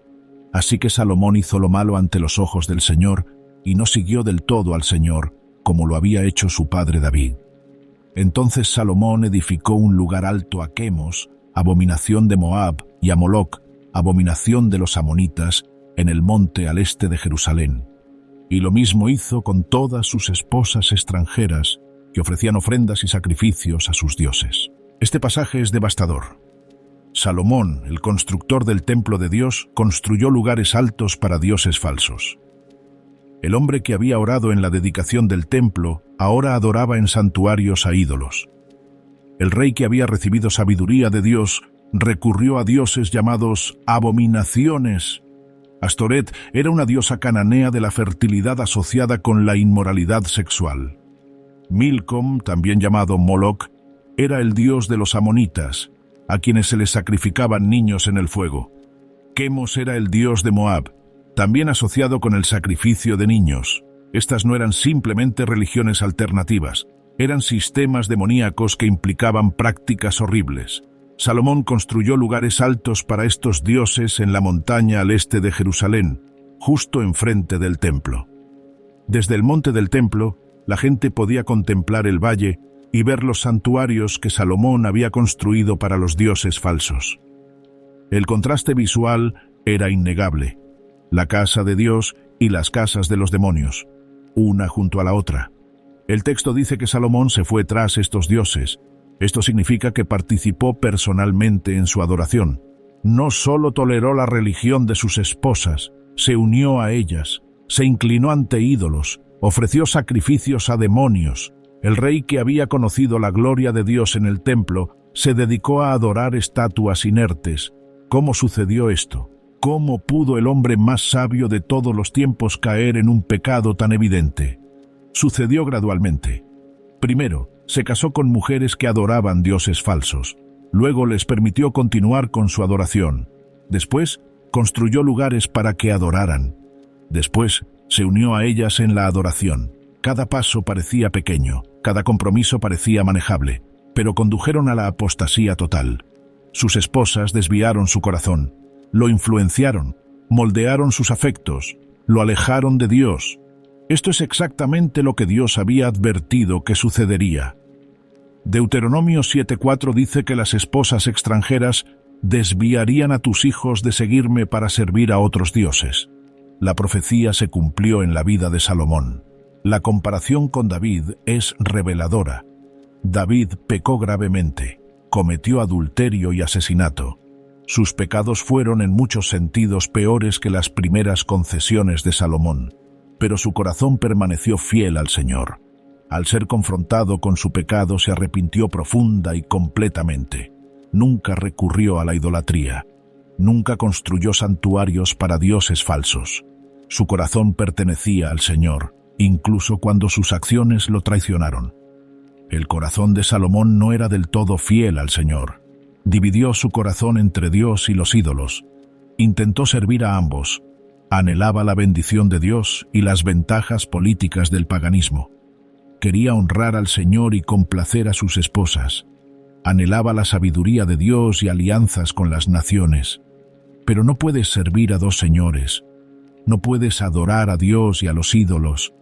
Así que Salomón hizo lo malo ante los ojos del Señor, y no siguió del todo al Señor, como lo había hecho su padre David. Entonces Salomón edificó un lugar alto a Quemos, abominación de Moab, y a Moloc, abominación de los amonitas, en el monte al este de Jerusalén. Y lo mismo hizo con todas sus esposas extranjeras, que ofrecían ofrendas y sacrificios a sus dioses. Este pasaje es devastador. Salomón, el constructor del templo de Dios, construyó lugares altos para dioses falsos. El hombre que había orado en la dedicación del templo, ahora adoraba en santuarios a ídolos. El rey que había recibido sabiduría de Dios, recurrió a dioses llamados abominaciones. Astoret era una diosa cananea de la fertilidad asociada con la inmoralidad sexual. Milcom, también llamado Moloc, era el dios de los amonitas, a quienes se les sacrificaban niños en el fuego. Quemos era el dios de Moab, también asociado con el sacrificio de niños. Estas no eran simplemente religiones alternativas, eran sistemas demoníacos que implicaban prácticas horribles. Salomón construyó lugares altos para estos dioses en la montaña al este de Jerusalén, justo enfrente del templo. Desde el monte del templo, la gente podía contemplar el valle y ver los santuarios que Salomón había construido para los dioses falsos. El contraste visual era innegable. La casa de Dios y las casas de los demonios, una junto a la otra. El texto dice que Salomón se fue tras estos dioses. Esto significa que participó personalmente en su adoración. No solo toleró la religión de sus esposas, se unió a ellas, se inclinó ante ídolos, ofreció sacrificios a demonios. El rey que había conocido la gloria de Dios en el templo se dedicó a adorar estatuas inertes. ¿Cómo sucedió esto? ¿Cómo pudo el hombre más sabio de todos los tiempos caer en un pecado tan evidente? Sucedió gradualmente. Primero, se casó con mujeres que adoraban dioses falsos. Luego les permitió continuar con su adoración. Después, construyó lugares para que adoraran. Después, se unió a ellas en la adoración. Cada paso parecía pequeño, cada compromiso parecía manejable, pero condujeron a la apostasía total. Sus esposas desviaron su corazón, lo influenciaron, moldearon sus afectos, lo alejaron de Dios. Esto es exactamente lo que Dios había advertido que sucedería. Deuteronomio 7:4 dice que las esposas extranjeras desviarían a tus hijos de seguirme para servir a otros dioses. La profecía se cumplió en la vida de Salomón. La comparación con David es reveladora. David pecó gravemente, cometió adulterio y asesinato. Sus pecados fueron en muchos sentidos peores que las primeras concesiones de Salomón, pero su corazón permaneció fiel al Señor. Al ser confrontado con su pecado, se arrepintió profunda y completamente. Nunca recurrió a la idolatría. Nunca construyó santuarios para dioses falsos. Su corazón pertenecía al Señor, incluso cuando sus acciones lo traicionaron. El corazón de Salomón no era del todo fiel al Señor. Dividió su corazón entre Dios y los ídolos. Intentó servir a ambos. Anhelaba la bendición de Dios y las ventajas políticas del paganismo. Quería honrar al Señor y complacer a sus esposas. Anhelaba la sabiduría de Dios y alianzas con las naciones. Pero no puedes servir a dos señores. No puedes adorar a Dios y a los ídolos.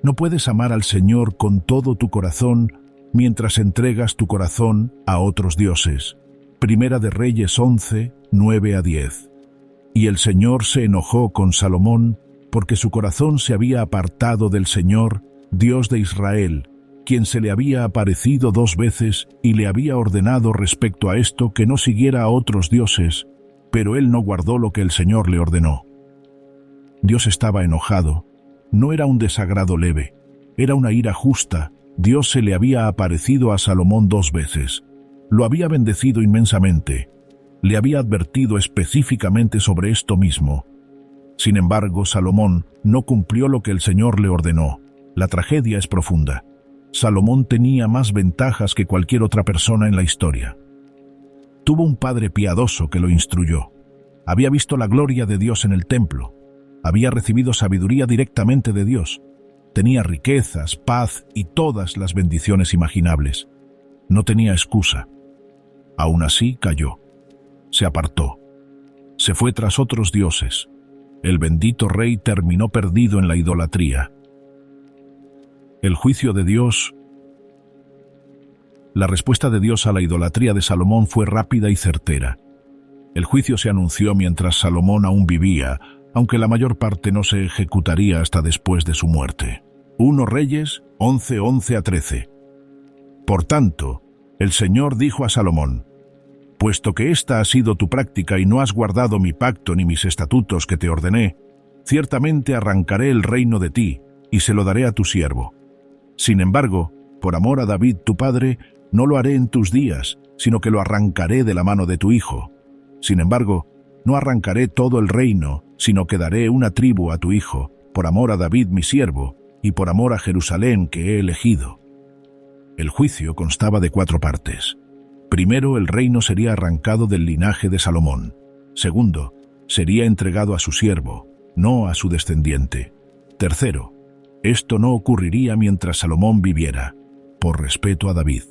No puedes amar al Señor con todo tu corazón mientras entregas tu corazón a otros dioses. Primera de Reyes 11, 9-10. Y el Señor se enojó con Salomón porque su corazón se había apartado del Señor, Dios de Israel, quien se le había aparecido 2 veces y le había ordenado respecto a esto que no siguiera a otros dioses, pero él no guardó lo que el Señor le ordenó. Dios estaba enojado. No era un desagrado leve, era una ira justa. Dios se le había aparecido a Salomón 2 veces. Lo había bendecido inmensamente. Le había advertido específicamente sobre esto mismo. Sin embargo, Salomón no cumplió lo que el Señor le ordenó. La tragedia es profunda. Salomón tenía más ventajas que cualquier otra persona en la historia. Tuvo un padre piadoso que lo instruyó. Había visto la gloria de Dios en el templo. Había recibido sabiduría directamente de Dios. Tenía riquezas, paz y todas las bendiciones imaginables. No tenía excusa. Aún así cayó. Se apartó. Se fue tras otros dioses. El bendito rey terminó perdido en la idolatría. El juicio de Dios. La respuesta de Dios a la idolatría de Salomón fue rápida y certera. El juicio se anunció mientras Salomón aún vivía, aunque la mayor parte no se ejecutaría hasta después de su muerte. 1 Reyes 11, 11-13. Por tanto, el Señor dijo a Salomón: puesto que esta ha sido tu práctica y no has guardado mi pacto ni mis estatutos que te ordené, ciertamente arrancaré el reino de ti y se lo daré a tu siervo. Sin embargo, por amor a David tu padre, no lo haré en tus días, sino que lo arrancaré de la mano de tu hijo. Sin embargo, no arrancaré todo el reino, sino que daré una tribu a tu hijo, por amor a David mi siervo, y por amor a Jerusalén que he elegido. El juicio constaba de 4 partes. Primero, el reino sería arrancado del linaje de Salomón. Segundo, sería entregado a su siervo, no a su descendiente. Tercero, esto no ocurriría mientras Salomón viviera, por respeto a David.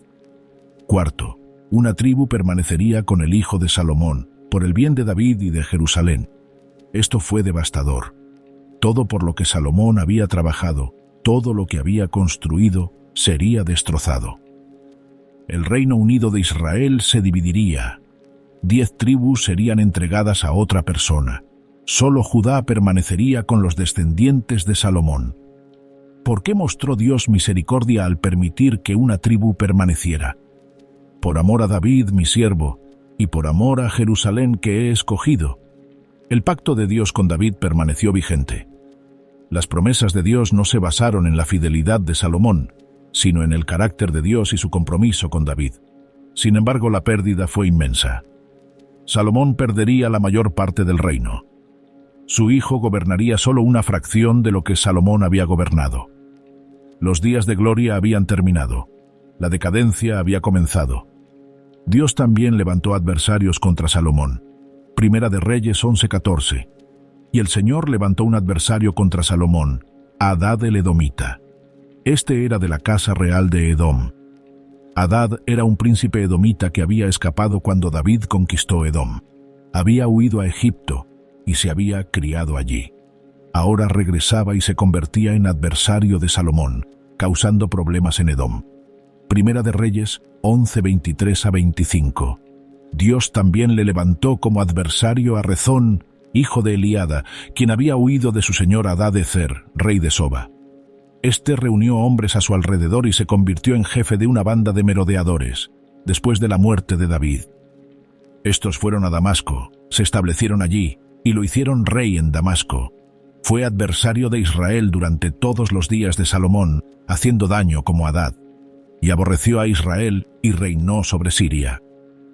Cuarto, una tribu permanecería con el hijo de Salomón, por el bien de David y de Jerusalén. Esto fue devastador. Todo por lo que Salomón había trabajado, todo lo que había construido, sería destrozado. El reino unido de Israel se dividiría. 10 tribus serían entregadas a otra persona. Solo Judá permanecería con los descendientes de Salomón. ¿Por qué mostró Dios misericordia al permitir que una tribu permaneciera? Por amor a David, mi siervo, y por amor a Jerusalén que he escogido. El pacto de Dios con David permaneció vigente. Las promesas de Dios no se basaron en la fidelidad de Salomón, sino en el carácter de Dios y su compromiso con David. Sin embargo, la pérdida fue inmensa. Salomón perdería la mayor parte del reino. Su hijo gobernaría solo una fracción de lo que Salomón había gobernado. Los días de gloria habían terminado. La decadencia había comenzado. Dios también levantó adversarios contra Salomón. Primera de Reyes 11:14. Y el Señor levantó un adversario contra Salomón, Hadad el Edomita. Este era de la casa real de Edom. Hadad era un príncipe edomita que había escapado cuando David conquistó Edom. Había huido a Egipto y se había criado allí. Ahora regresaba y se convertía en adversario de Salomón, causando problemas en Edom. Primera de Reyes 11:23-25. Dios también le levantó como adversario a Rezón, hijo de Eliada, quien había huido de su señor Hadad-Ezer, rey de Soba. Este reunió hombres a su alrededor y se convirtió en jefe de una banda de merodeadores, después de la muerte de David. Estos fueron a Damasco, se establecieron allí, y lo hicieron rey en Damasco. Fue adversario de Israel durante todos los días de Salomón, haciendo daño como Hadad, y aborreció a Israel y reinó sobre Siria.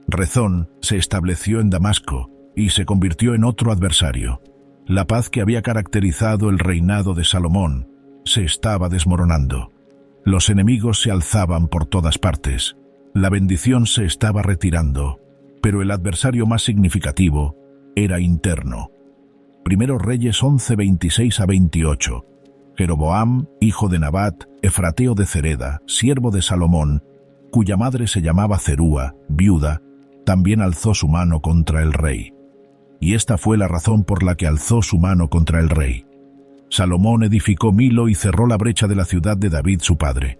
Rezón se estableció en Damasco y se convirtió en otro adversario. La paz que había caracterizado el reinado de Salomón se estaba desmoronando. Los enemigos se alzaban por todas partes. La bendición se estaba retirando, pero el adversario más significativo era interno. Primero Reyes 11, 26 a 28. Jeroboam, hijo de Nabat, efrateo de Cereda, siervo de Salomón, cuya madre se llamaba Zerúa, viuda, también alzó su mano contra el rey. Y esta fue la razón por la que alzó su mano contra el rey. Salomón edificó Milo y cerró la brecha de la ciudad de David su padre.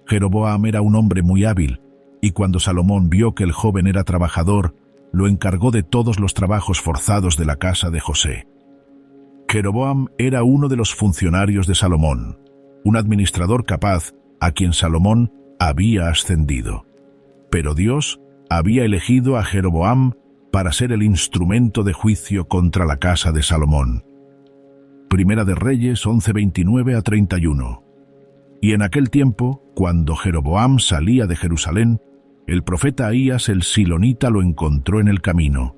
Jeroboam era un hombre muy hábil, y cuando Salomón vio que el joven era trabajador, lo encargó de todos los trabajos forzados de la casa de José. Jeroboam era uno de los funcionarios de Salomón, un administrador capaz a quien Salomón había ascendido. Pero Dios había elegido a Jeroboam para ser el instrumento de juicio contra la casa de Salomón. Primera de Reyes 11, 29 a 31. Y en aquel tiempo, cuando Jeroboam salía de Jerusalén, el profeta Ahías el silonita lo encontró en el camino.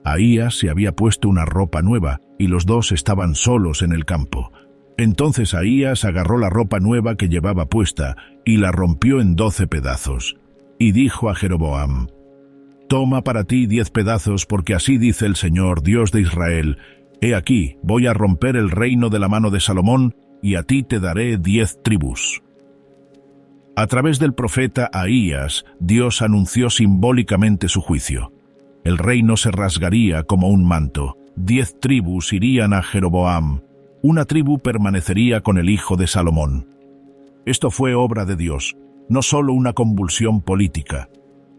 Ahías se había puesto una ropa nueva, y los dos estaban solos en el campo. Entonces Ahías agarró la ropa nueva que llevaba puesta, y la rompió en 12 pedazos. Y dijo a Jeroboam: «Toma para ti 10 pedazos, porque así dice el Señor, Dios de Israel: He aquí, voy a romper el reino de la mano de Salomón, y a ti te daré 10 tribus». A través del profeta Ahías, Dios anunció simbólicamente su juicio. El reino se rasgaría como un manto. 10 tribus irían a Jeroboam. Una tribu permanecería con el hijo de Salomón. Esto fue obra de Dios, no solo una convulsión política.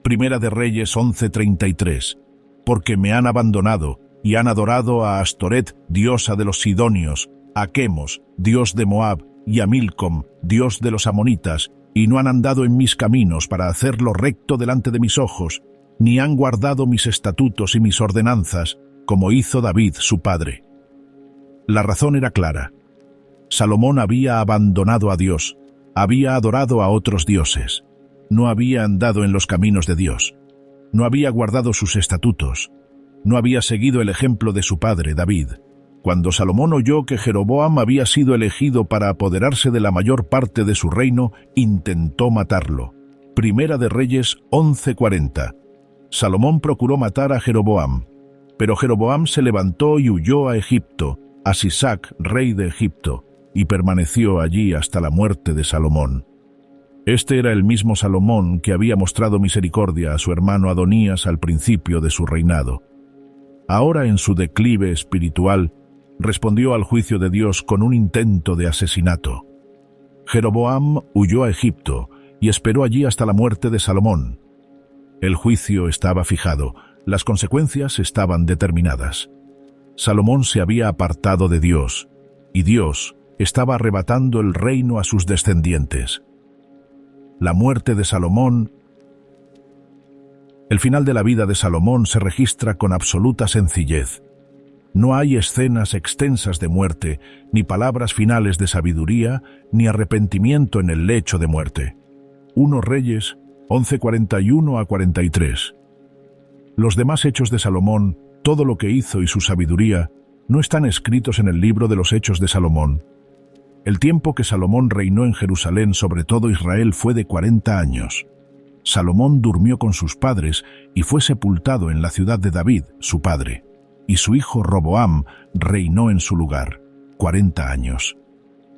Primera de Reyes 11:33. Porque me han abandonado y han adorado a Astoret, diosa de los sidonios, a Quemos, dios de Moab, y a Milcom, dios de los amonitas, y no han andado en mis caminos para hacer lo recto delante de mis ojos, ni han guardado mis estatutos y mis ordenanzas, como hizo David su padre. La razón era clara. Salomón había abandonado a Dios, había adorado a otros dioses, no había andado en los caminos de Dios, no había guardado sus estatutos, no había seguido el ejemplo de su padre David. Cuando Salomón oyó que Jeroboam había sido elegido para apoderarse de la mayor parte de su reino, intentó matarlo. Primera de Reyes 11:40. Salomón procuró matar a Jeroboam, pero Jeroboam se levantó y huyó a Egipto, a Sisac, rey de Egipto, y permaneció allí hasta la muerte de Salomón. Este era el mismo Salomón que había mostrado misericordia a su hermano Adonías al principio de su reinado. Ahora, en su declive espiritual, respondió al juicio de Dios con un intento de asesinato. Jeroboam huyó a Egipto y esperó allí hasta la muerte de Salomón. El juicio estaba fijado, las consecuencias estaban determinadas. Salomón se había apartado de Dios, y Dios estaba arrebatando el reino a sus descendientes. La muerte de Salomón. El final de la vida de Salomón se registra con absoluta sencillez. No hay escenas extensas de muerte, ni palabras finales de sabiduría, ni arrepentimiento en el lecho de muerte. 1 Reyes 11:41 a 43. Los demás hechos de Salomón, todo lo que hizo y su sabiduría, no están escritos en el libro de los hechos de Salomón. El tiempo que Salomón reinó en Jerusalén sobre todo Israel fue de 40 años. Salomón durmió con sus padres y fue sepultado en la ciudad de David, su padre, y su hijo Roboam reinó en su lugar, 40 años.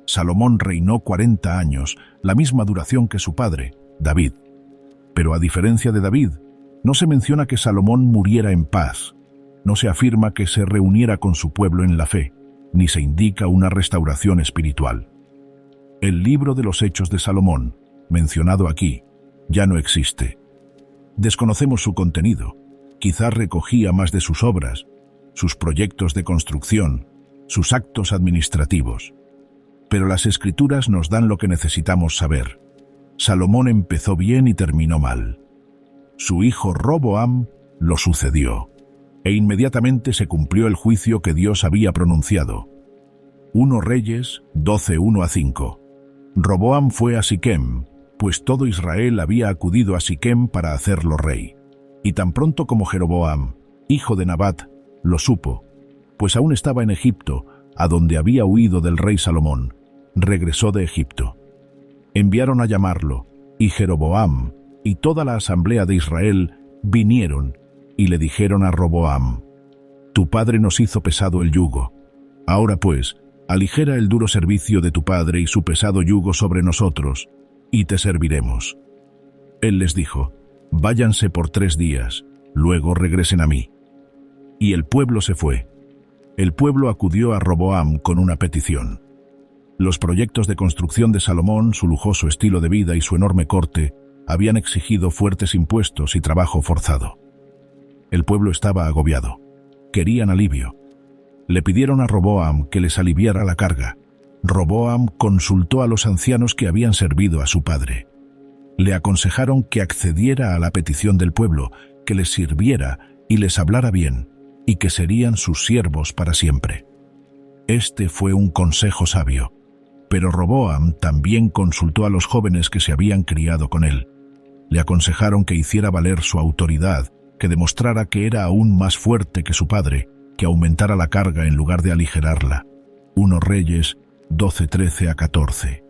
Salomón reinó 40 años, la misma duración que su padre, David. Pero a diferencia de David, no se menciona que Salomón muriera en paz, no se afirma que se reuniera con su pueblo en la fe, ni se indica una restauración espiritual. El libro de los Hechos de Salomón, mencionado aquí, ya no existe. Desconocemos su contenido, quizás recogía más de sus obras, sus proyectos de construcción, sus actos administrativos. Pero las Escrituras nos dan lo que necesitamos saber. Salomón empezó bien y terminó mal. Su hijo Roboam lo sucedió, e inmediatamente se cumplió el juicio que Dios había pronunciado. 1 Reyes 12:1 a 5. Roboam fue a Siquem, pues todo Israel había acudido a Siquem para hacerlo rey. Y tan pronto como Jeroboam, hijo de Nabat, lo supo, pues aún estaba en Egipto, a donde había huido del rey Salomón, regresó de Egipto. Enviaron a llamarlo, y Jeroboam y toda la asamblea de Israel vinieron y le dijeron a Roboam: Tu padre nos hizo pesado el yugo. Ahora pues, aligera el duro servicio de tu padre y su pesado yugo sobre nosotros, y te serviremos. Él les dijo: váyanse por 3 días, luego regresen a mí. Y el pueblo se fue. El pueblo acudió a Roboam con una petición. Los proyectos de construcción de Salomón, su lujoso estilo de vida y su enorme corte habían exigido fuertes impuestos y trabajo forzado. El pueblo estaba agobiado. Querían alivio. Le pidieron a Roboam que les aliviara la carga. Roboam consultó a los ancianos que habían servido a su padre. Le aconsejaron que accediera a la petición del pueblo, que les sirviera y les hablara bien, y que serían sus siervos para siempre. Este fue un consejo sabio, pero Roboam también consultó a los jóvenes que se habían criado con él. Le aconsejaron que hiciera valer su autoridad, que demostrara que era aún más fuerte que su padre, que aumentara la carga en lugar de aligerarla. 1 Reyes 12:13-14.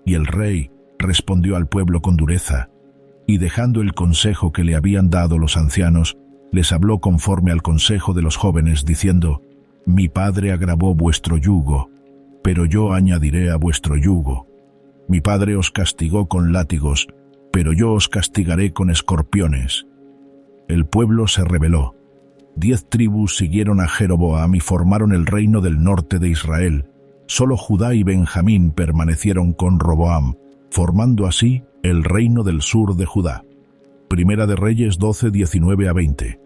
Y el rey respondió al pueblo con dureza, y dejando el consejo que le habían dado los ancianos, les habló conforme al consejo de los jóvenes, diciendo: mi padre agravó vuestro yugo, pero yo añadiré a vuestro yugo. Mi padre os castigó con látigos, pero yo os castigaré con escorpiones. El pueblo se rebeló. 10 tribus siguieron a Jeroboam y formaron el reino del norte de Israel. Solo Judá y Benjamín permanecieron con Roboam, formando así el reino del sur de Judá. Primera de Reyes 12:19-20.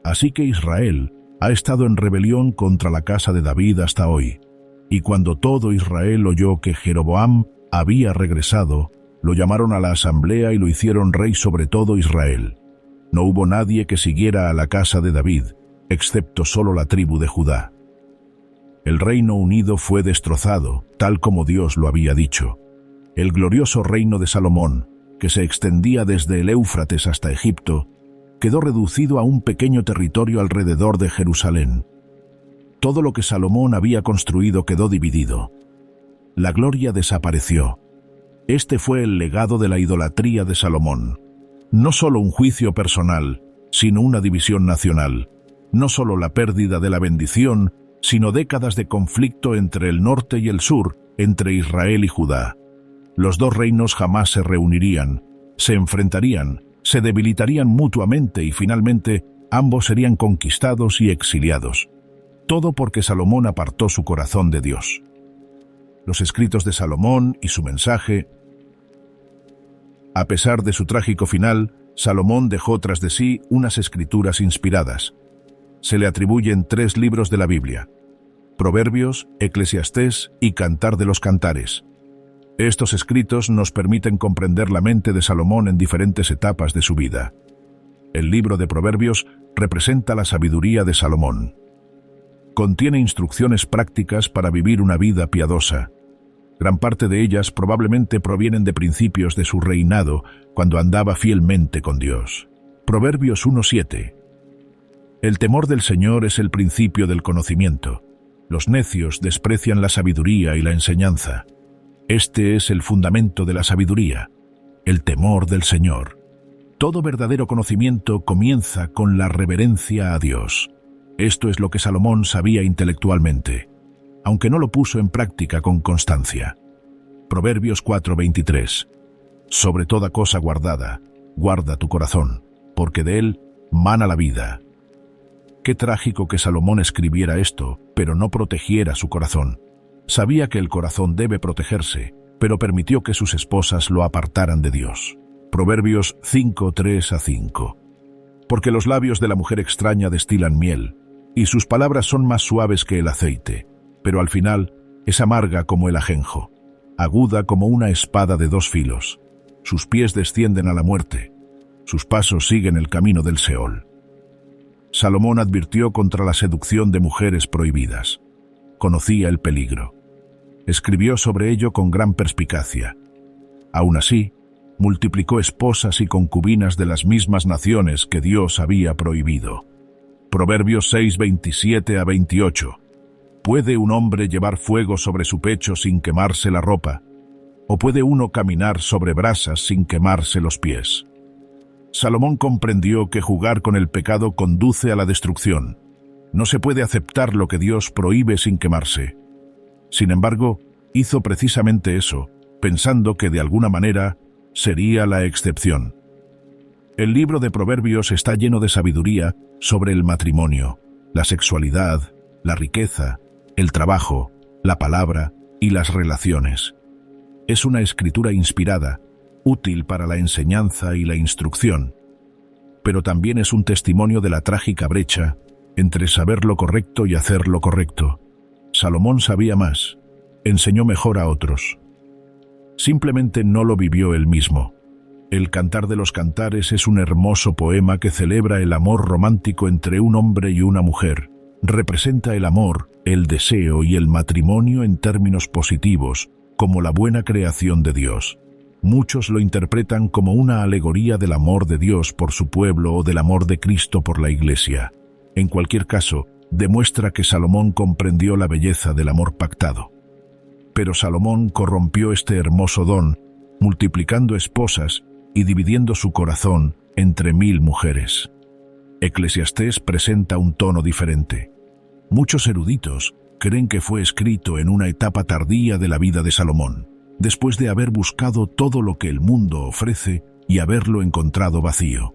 Así que Israel ha estado en rebelión contra la casa de David hasta hoy. Y cuando todo Israel oyó que Jeroboam había regresado, lo llamaron a la asamblea y lo hicieron rey sobre todo Israel. No hubo nadie que siguiera a la casa de David, excepto solo la tribu de Judá. El Reino Unido fue destrozado, tal como Dios lo había dicho. El glorioso reino de Salomón, que se extendía desde el Éufrates hasta Egipto, quedó reducido a un pequeño territorio alrededor de Jerusalén. Todo lo que Salomón había construido quedó dividido. La gloria desapareció. Este fue el legado de la idolatría de Salomón. No solo un juicio personal, sino una división nacional. No solo la pérdida de la bendición, sino décadas de conflicto entre el norte y el sur, entre Israel y Judá. Los 2 reinos jamás se reunirían, se enfrentarían, se debilitarían mutuamente y finalmente ambos serían conquistados y exiliados. Todo porque Salomón apartó su corazón de Dios. Los escritos de Salomón y su mensaje. A pesar de su trágico final, Salomón dejó tras de sí unas escrituras inspiradas. Se le atribuyen 3 libros de la Biblia: Proverbios, Eclesiastés y Cantar de los Cantares. Estos escritos nos permiten comprender la mente de Salomón en diferentes etapas de su vida. El libro de Proverbios representa la sabiduría de Salomón. Contiene instrucciones prácticas para vivir una vida piadosa. Gran parte de ellas probablemente provienen de principios de su reinado, cuando andaba fielmente con Dios. Proverbios 1:7. El temor del Señor es el principio del conocimiento. Los necios desprecian la sabiduría y la enseñanza. Este es el fundamento de la sabiduría, el temor del Señor. Todo verdadero conocimiento comienza con la reverencia a Dios. Esto es lo que Salomón sabía intelectualmente, aunque no lo puso en práctica con constancia. Proverbios 4:23. Sobre toda cosa guardada, guarda tu corazón, porque de él mana la vida. Qué trágico que Salomón escribiera esto, pero no protegiera su corazón. Sabía que el corazón debe protegerse, pero permitió que sus esposas lo apartaran de Dios. Proverbios 5:3-5. Porque los labios de la mujer extraña destilan miel, y sus palabras son más suaves que el aceite, pero al final es amarga como el ajenjo, aguda como una espada de 2 filos. Sus pies descienden a la muerte, sus pasos siguen el camino del Seol. Salomón advirtió contra la seducción de mujeres prohibidas. Conocía el peligro. Escribió sobre ello con gran perspicacia. Aún así, multiplicó esposas y concubinas de las mismas naciones que Dios había prohibido. Proverbios 6:27-28. ¿Puede un hombre llevar fuego sobre su pecho sin quemarse la ropa? ¿O puede uno caminar sobre brasas sin quemarse los pies? Salomón comprendió que jugar con el pecado conduce a la destrucción. No se puede aceptar lo que Dios prohíbe sin quemarse. Sin embargo, hizo precisamente eso, pensando que de alguna manera sería la excepción. El libro de Proverbios está lleno de sabiduría sobre el matrimonio, la sexualidad, la riqueza, el trabajo, la palabra y las relaciones. Es una escritura inspirada, útil para la enseñanza y la instrucción, pero también es un testimonio de la trágica brecha entre saber lo correcto y hacer lo correcto. Salomón sabía más, enseñó mejor a otros. Simplemente no lo vivió él mismo. El Cantar de los Cantares es un hermoso poema que celebra el amor romántico entre un hombre y una mujer. Representa el amor, el deseo y el matrimonio en términos positivos, como la buena creación de Dios. Muchos lo interpretan como una alegoría del amor de Dios por su pueblo o del amor de Cristo por la Iglesia. En cualquier caso, demuestra que Salomón comprendió la belleza del amor pactado. Pero Salomón corrompió este hermoso don, multiplicando esposas y dividiendo su corazón entre 1000 mujeres. Eclesiastés presenta un tono diferente. Muchos eruditos creen que fue escrito en una etapa tardía de la vida de Salomón, después de haber buscado todo lo que el mundo ofrece y haberlo encontrado vacío.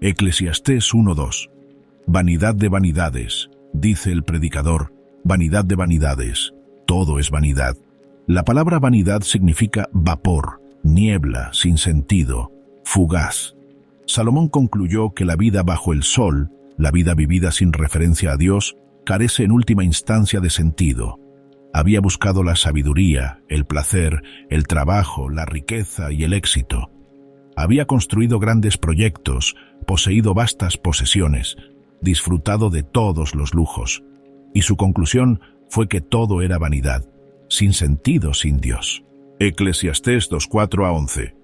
Eclesiastés 1:2. Vanidad de vanidades, dice el predicador, vanidad de vanidades, todo es vanidad. La palabra vanidad significa vapor, niebla, sin sentido, fugaz. Salomón concluyó que la vida bajo el sol, la vida vivida sin referencia a Dios, carece en última instancia de sentido. Había buscado la sabiduría, el placer, el trabajo, la riqueza y el éxito. Había construido grandes proyectos, poseído vastas posesiones, disfrutado de todos los lujos, y su conclusión fue que todo era vanidad, sin sentido sin Dios. Eclesiastés 2:4-11.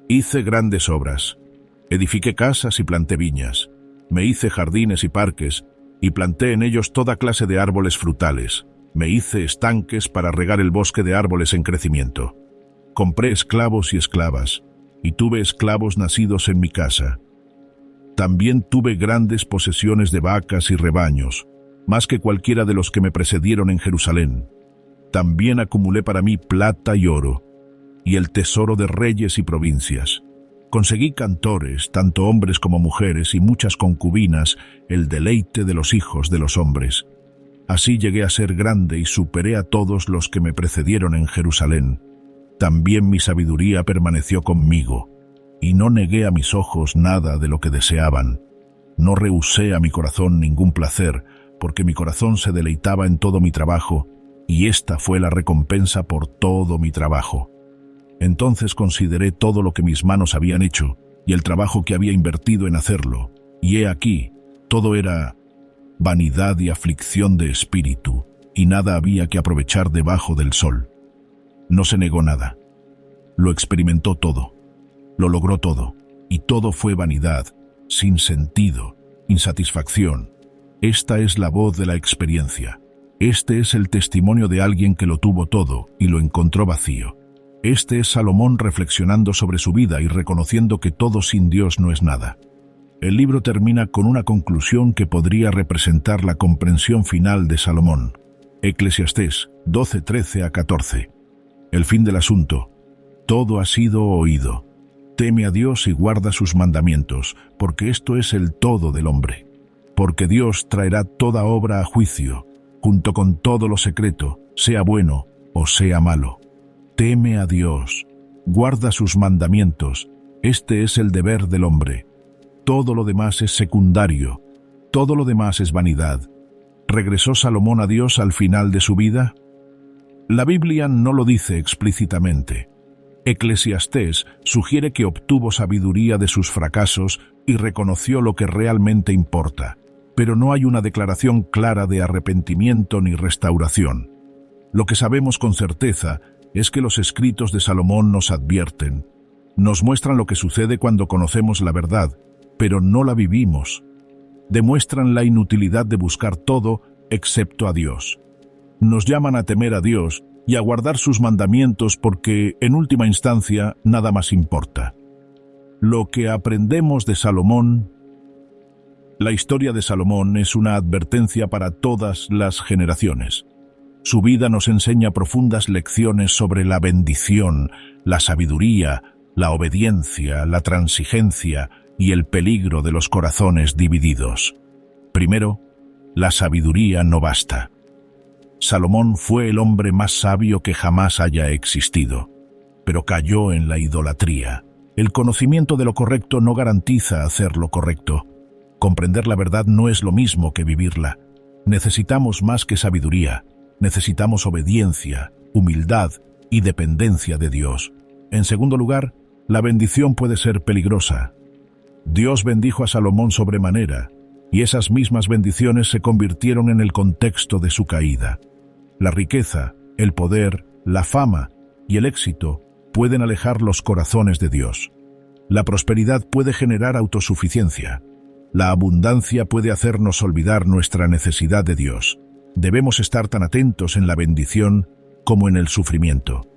Hice grandes obras, edifiqué casas y planté viñas, me hice jardines y parques, y planté en ellos toda clase de árboles frutales, me hice estanques para regar el bosque de árboles en crecimiento. Compré esclavos y esclavas, y tuve esclavos nacidos en mi casa. También tuve grandes posesiones de vacas y rebaños, más que cualquiera de los que me precedieron en Jerusalén. También acumulé para mí plata y oro, y el tesoro de reyes y provincias. Conseguí cantores, tanto hombres como mujeres, y muchas concubinas, el deleite de los hijos de los hombres. Así llegué a ser grande y superé a todos los que me precedieron en Jerusalén. También mi sabiduría permaneció conmigo, y no negué a mis ojos nada de lo que deseaban. No rehusé a mi corazón ningún placer, porque mi corazón se deleitaba en todo mi trabajo, y esta fue la recompensa por todo mi trabajo. Entonces consideré todo lo que mis manos habían hecho, y el trabajo que había invertido en hacerlo, y he aquí, todo era vanidad y aflicción de espíritu, y nada había que aprovechar debajo del sol. No se negó nada. Lo experimentó todo. Lo logró todo, y todo fue vanidad, sin sentido, insatisfacción. Esta es la voz de la experiencia. Este es el testimonio de alguien que lo tuvo todo y lo encontró vacío. Este es Salomón reflexionando sobre su vida y reconociendo que todo sin Dios no es nada. El libro termina con una conclusión que podría representar la comprensión final de Salomón. Eclesiastés 12:13-14. El fin del asunto. Todo ha sido oído. Teme a Dios y guarda sus mandamientos, porque esto es el todo del hombre. Porque Dios traerá toda obra a juicio, junto con todo lo secreto, sea bueno o sea malo. Teme a Dios, guarda sus mandamientos, este es el deber del hombre. Todo lo demás es secundario, todo lo demás es vanidad. ¿Regresó Salomón a Dios al final de su vida? La Biblia no lo dice explícitamente. Eclesiastés sugiere que obtuvo sabiduría de sus fracasos y reconoció lo que realmente importa, pero no hay una declaración clara de arrepentimiento ni restauración. Lo que sabemos con certeza es que los escritos de Salomón nos advierten, nos muestran lo que sucede cuando conocemos la verdad, pero no la vivimos. Demuestran la inutilidad de buscar todo excepto a Dios. Nos llaman a temer a Dios y a guardar sus mandamientos porque, en última instancia, nada más importa. Lo que aprendemos de Salomón La historia de Salomón es una advertencia para todas las generaciones. Su vida nos enseña profundas lecciones sobre la bendición, la sabiduría, la obediencia, la transigencia y el peligro de los corazones divididos. Primero, la sabiduría no basta. Salomón fue el hombre más sabio que jamás haya existido, pero cayó en la idolatría. El conocimiento de lo correcto no garantiza hacer lo correcto. Comprender la verdad no es lo mismo que vivirla. Necesitamos más que sabiduría. Necesitamos obediencia, humildad y dependencia de Dios. En segundo lugar, la bendición puede ser peligrosa. Dios bendijo a Salomón sobremanera, y esas mismas bendiciones se convirtieron en el contexto de su caída. La riqueza, el poder, la fama y el éxito pueden alejar los corazones de Dios. La prosperidad puede generar autosuficiencia. La abundancia puede hacernos olvidar nuestra necesidad de Dios. Debemos estar tan atentos en la bendición como en el sufrimiento.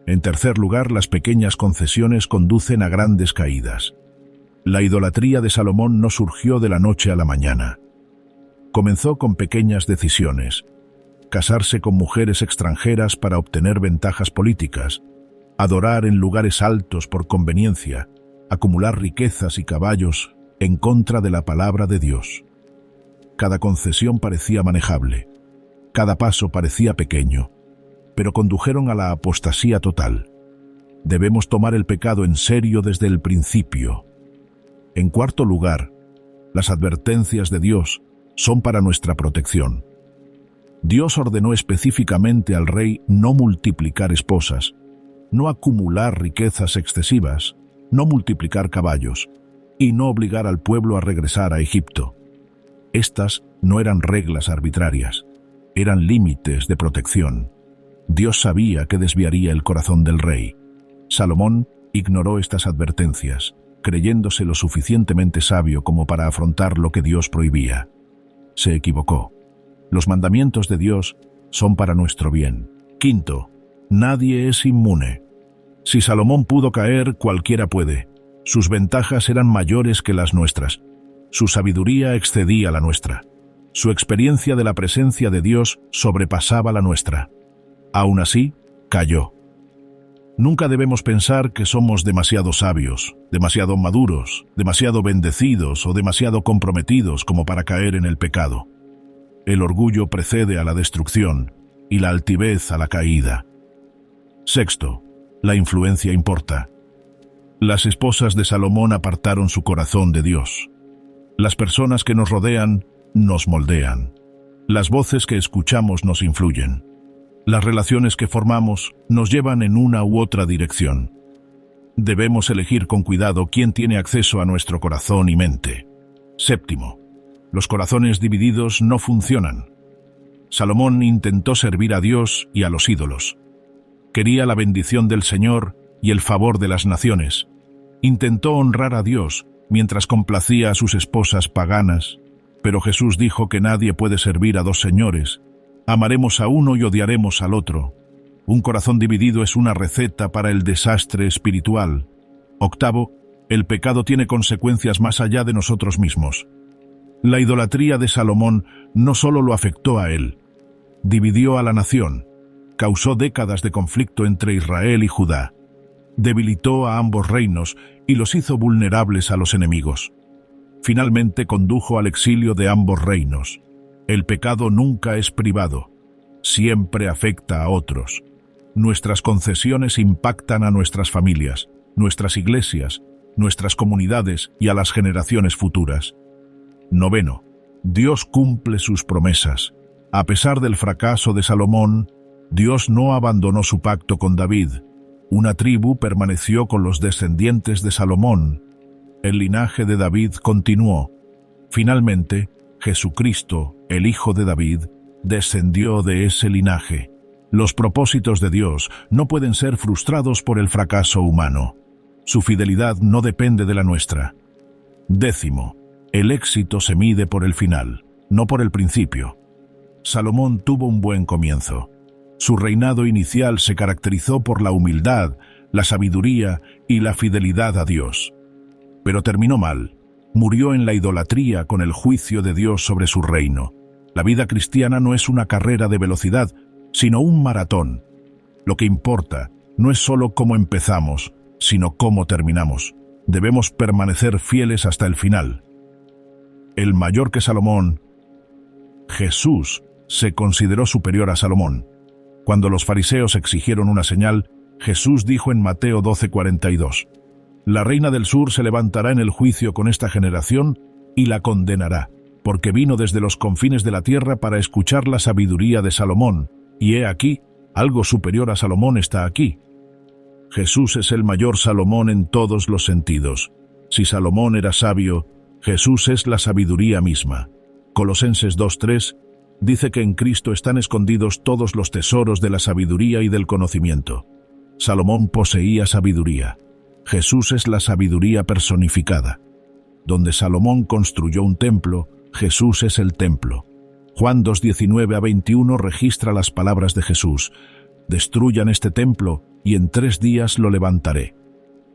En tercer lugar, las pequeñas concesiones conducen a grandes caídas. La idolatría de Salomón no surgió de la noche a la mañana. Comenzó con pequeñas decisiones: casarse con mujeres extranjeras para obtener ventajas políticas, adorar en lugares altos por conveniencia, acumular riquezas y caballos en contra de la palabra de Dios. Cada concesión parecía manejable, cada paso parecía pequeño, pero condujeron a la apostasía total. Debemos tomar el pecado en serio desde el principio. En cuarto lugar, las advertencias de Dios son para nuestra protección. Dios ordenó específicamente al rey no multiplicar esposas, no acumular riquezas excesivas, no multiplicar caballos, y no obligar al pueblo a regresar a Egipto. Estas no eran reglas arbitrarias, eran límites de protección. Dios sabía que desviaría el corazón del rey. Salomón ignoró estas advertencias, creyéndose lo suficientemente sabio como para afrontar lo que Dios prohibía. Se equivocó. Los mandamientos de Dios son para nuestro bien. Quinto, nadie es inmune. Si Salomón pudo caer, cualquiera puede. Sus ventajas eran mayores que las nuestras. Su sabiduría excedía la nuestra. Su experiencia de la presencia de Dios sobrepasaba la nuestra. Aún así, cayó. Nunca debemos pensar que somos demasiado sabios, demasiado maduros, demasiado bendecidos o demasiado comprometidos como para caer en el pecado. El orgullo precede a la destrucción y la altivez a la caída. Sexto, la influencia importa. Las esposas de Salomón apartaron su corazón de Dios. Las personas que nos rodean nos moldean. Las voces que escuchamos nos influyen. Las relaciones que formamos nos llevan en una u otra dirección. Debemos elegir con cuidado quién tiene acceso a nuestro corazón y mente. Séptimo, los corazones divididos no funcionan. Salomón intentó servir a Dios y a los ídolos. Quería la bendición del Señor y el favor de las naciones. Intentó honrar a Dios mientras complacía a sus esposas paganas, pero Jesús dijo que nadie puede servir a dos señores. Amaremos a uno y odiaremos al otro. Un corazón dividido es una receta para el desastre espiritual. Octavo, el pecado tiene consecuencias más allá de nosotros mismos. La idolatría de Salomón no solo lo afectó a él, dividió a la nación, causó décadas de conflicto entre Israel y Judá, debilitó a ambos reinos y los hizo vulnerables a los enemigos. Finalmente condujo al exilio de ambos reinos. El pecado nunca es privado, siempre afecta a otros. Nuestras concesiones impactan a nuestras familias, nuestras iglesias, nuestras comunidades y a las generaciones futuras. Noveno, Dios cumple sus promesas. A pesar del fracaso de Salomón, Dios no abandonó su pacto con David. Una tribu permaneció con los descendientes de Salomón. El linaje de David continuó. Finalmente, Jesucristo, el Hijo de David, descendió de ese linaje. Los propósitos de Dios no pueden ser frustrados por el fracaso humano. Su fidelidad no depende de la nuestra. Décimo, el éxito se mide por el final, no por el principio. Salomón tuvo un buen comienzo. Su reinado inicial se caracterizó por la humildad, la sabiduría y la fidelidad a Dios. Pero terminó mal. Murió en la idolatría con el juicio de Dios sobre su reino. La vida cristiana no es una carrera de velocidad, sino un maratón. Lo que importa no es solo cómo empezamos, sino cómo terminamos. Debemos permanecer fieles hasta el final. El mayor que Salomón, Jesús, se consideró superior a Salomón. Cuando los fariseos exigieron una señal, Jesús dijo en Mateo 12:42, «La reina del sur se levantará en el juicio con esta generación y la condenará, porque vino desde los confines de la tierra para escuchar la sabiduría de Salomón, y he aquí, algo superior a Salomón está aquí». Jesús es el mayor Salomón en todos los sentidos. Si Salomón era sabio, Jesús es la sabiduría misma. Colosenses 2:3 dice que en Cristo están escondidos todos los tesoros de la sabiduría y del conocimiento. Salomón poseía sabiduría. Jesús es la sabiduría personificada. Donde Salomón construyó un templo, Jesús es el templo. Juan 2:19-21 registra las palabras de Jesús: «Destruyan este templo, y en 3 días lo levantaré».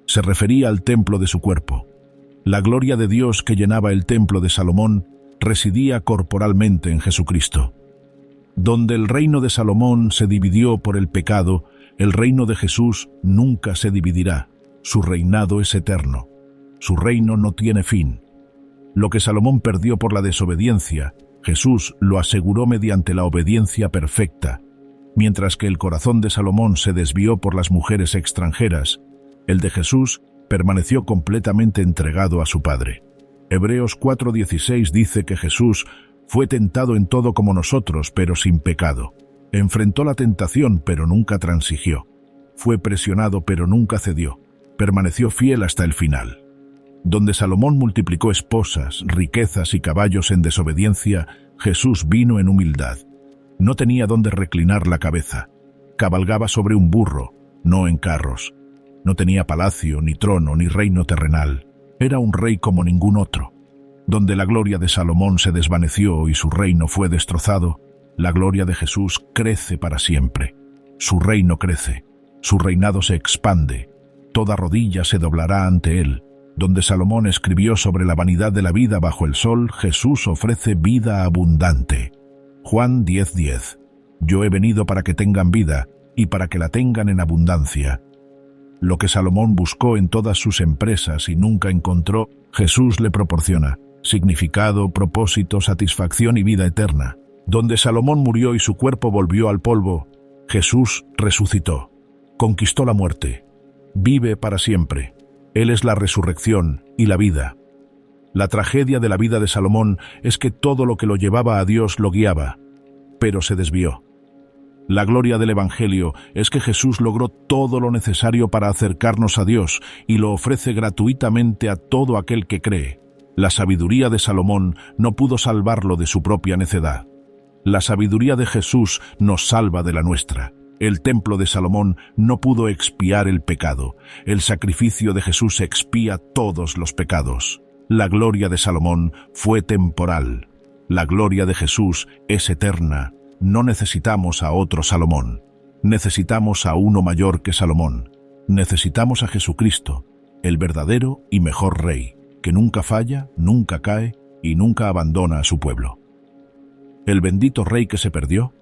Se refería al templo de su cuerpo. La gloria de Dios que llenaba el templo de Salomón residía corporalmente en Jesucristo. Donde el reino de Salomón se dividió por el pecado, el reino de Jesús nunca se dividirá. Su reinado es eterno. Su reino no tiene fin. Lo que Salomón perdió por la desobediencia, Jesús lo aseguró mediante la obediencia perfecta. Mientras que el corazón de Salomón se desvió por las mujeres extranjeras, el de Jesús permaneció completamente entregado a su Padre. Hebreos 4:16 dice que Jesús fue tentado en todo como nosotros, pero sin pecado. Enfrentó la tentación, pero nunca transigió. Fue presionado, pero nunca cedió. Permaneció fiel hasta el final. Donde Salomón multiplicó esposas, riquezas y caballos en desobediencia, Jesús vino en humildad. No tenía dónde reclinar la cabeza. Cabalgaba sobre un burro, no en carros. No tenía palacio, ni trono, ni reino terrenal. Era un rey como ningún otro. Donde la gloria de Salomón se desvaneció y su reino fue destrozado, la gloria de Jesús crece para siempre. Su reino crece, su reinado se expande. Toda rodilla se doblará ante él. Donde Salomón escribió sobre la vanidad de la vida bajo el sol, Jesús ofrece vida abundante. Juan 10:10. Yo he venido para que tengan vida y para que la tengan en abundancia. Lo que Salomón buscó en todas sus empresas y nunca encontró, Jesús le proporciona: significado, propósito, satisfacción y vida eterna. Donde Salomón murió y su cuerpo volvió al polvo, Jesús resucitó. Conquistó la muerte. Vive para siempre. Él es la resurrección y la vida. La tragedia de la vida de Salomón es que todo lo que lo llevaba a Dios lo guiaba, pero se desvió. La gloria del Evangelio es que Jesús logró todo lo necesario para acercarnos a Dios y lo ofrece gratuitamente a todo aquel que cree. La sabiduría de Salomón no pudo salvarlo de su propia necedad. La sabiduría de Jesús nos salva de la nuestra. El templo de Salomón no pudo expiar el pecado. El sacrificio de Jesús expía todos los pecados. La gloria de Salomón fue temporal. La gloria de Jesús es eterna. No necesitamos a otro Salomón. Necesitamos a uno mayor que Salomón. Necesitamos a Jesucristo, el verdadero y mejor Rey, que nunca falla, nunca cae y nunca abandona a su pueblo. ¿El bendito Rey que se perdió?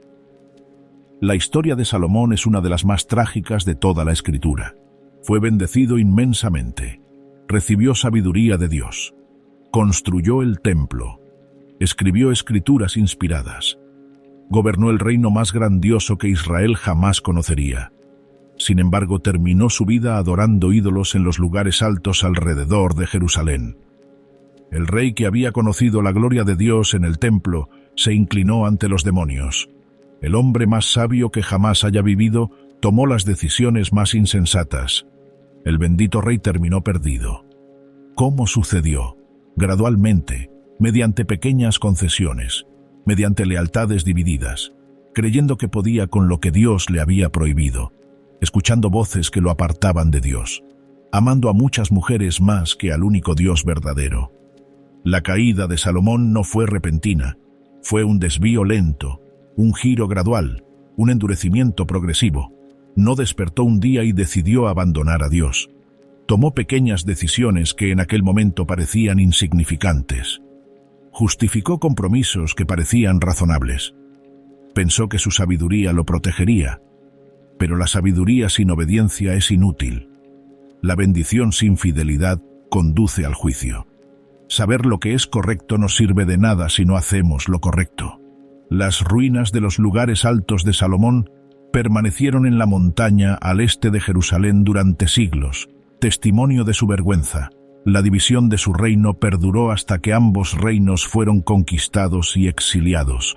La historia de Salomón es una de las más trágicas de toda la Escritura. Fue bendecido inmensamente. Recibió sabiduría de Dios. Construyó el templo. Escribió escrituras inspiradas. Gobernó el reino más grandioso que Israel jamás conocería. Sin embargo, terminó su vida adorando ídolos en los lugares altos alrededor de Jerusalén. El rey que había conocido la gloria de Dios en el templo se inclinó ante los demonios. El hombre más sabio que jamás haya vivido tomó las decisiones más insensatas. El bendito rey terminó perdido. ¿Cómo sucedió? Gradualmente, mediante pequeñas concesiones, mediante lealtades divididas, creyendo que podía con lo que Dios le había prohibido, escuchando voces que lo apartaban de Dios, amando a muchas mujeres más que al único Dios verdadero. La caída de Salomón no fue repentina, fue un desvío lento, un giro gradual, un endurecimiento progresivo. No despertó un día y decidió abandonar a Dios. Tomó pequeñas decisiones que en aquel momento parecían insignificantes. Justificó compromisos que parecían razonables. Pensó que su sabiduría lo protegería, pero la sabiduría sin obediencia es inútil. La bendición sin fidelidad conduce al juicio. Saber lo que es correcto no sirve de nada si no hacemos lo correcto. Las ruinas de los lugares altos de Salomón permanecieron en la montaña al este de Jerusalén durante siglos, testimonio de su vergüenza. La división de su reino perduró hasta que ambos reinos fueron conquistados y exiliados.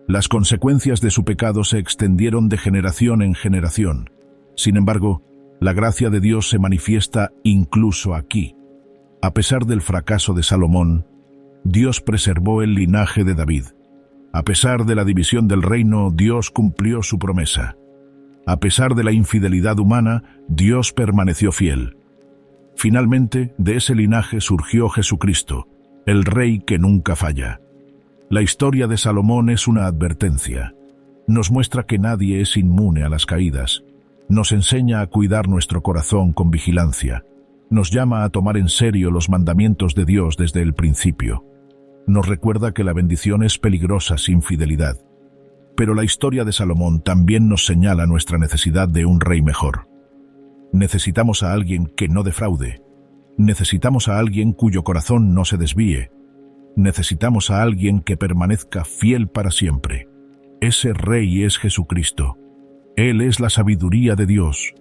Las consecuencias de su pecado se extendieron de generación en generación. Sin embargo, la gracia de Dios se manifiesta incluso aquí. A pesar del fracaso de Salomón, Dios preservó el linaje de David. A pesar de la división del reino, Dios cumplió su promesa. A pesar de la infidelidad humana, Dios permaneció fiel. Finalmente, de ese linaje surgió Jesucristo, el Rey que nunca falla. La historia de Salomón es una advertencia. Nos muestra que nadie es inmune a las caídas. Nos enseña a cuidar nuestro corazón con vigilancia. Nos llama a tomar en serio los mandamientos de Dios desde el principio. Nos recuerda que la bendición es peligrosa sin fidelidad. Pero la historia de Salomón también nos señala nuestra necesidad de un rey mejor. Necesitamos a alguien que no defraude. Necesitamos a alguien cuyo corazón no se desvíe. Necesitamos a alguien que permanezca fiel para siempre. Ese rey es Jesucristo. Él es la sabiduría de Dios.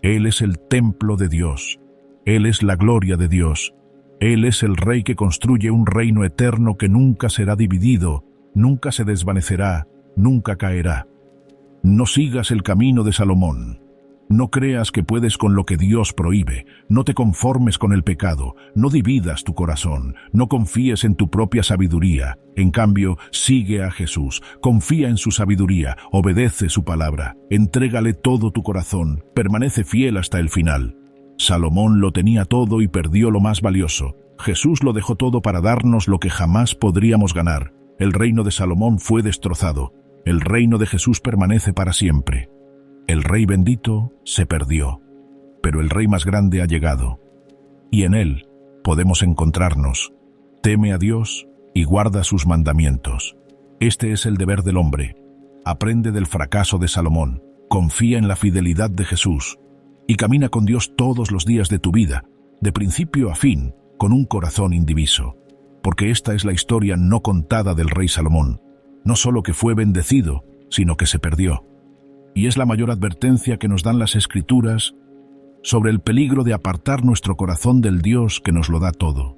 Él es el templo de Dios. Él es la gloria de Dios. Él es el Rey que construye un reino eterno que nunca será dividido, nunca se desvanecerá, nunca caerá. No sigas el camino de Salomón. No creas que puedes con lo que Dios prohíbe. No te conformes con el pecado. No dividas tu corazón. No confíes en tu propia sabiduría. En cambio, sigue a Jesús. Confía en su sabiduría. Obedece su palabra. Entrégale todo tu corazón. Permanece fiel hasta el final. Salomón lo tenía todo y perdió lo más valioso. Jesús lo dejó todo para darnos lo que jamás podríamos ganar. El reino de Salomón fue destrozado. El reino de Jesús permanece para siempre. El rey bendito se perdió, pero el rey más grande ha llegado. Y en él podemos encontrarnos. Teme a Dios y guarda sus mandamientos. Este es el deber del hombre. Aprende del fracaso de Salomón. Confía en la fidelidad de Jesús. Y camina con Dios todos los días de tu vida, de principio a fin, con un corazón indiviso. Porque esta es la historia no contada del rey Salomón. No solo que fue bendecido, sino que se perdió. Y es la mayor advertencia que nos dan las Escrituras sobre el peligro de apartar nuestro corazón del Dios que nos lo da todo.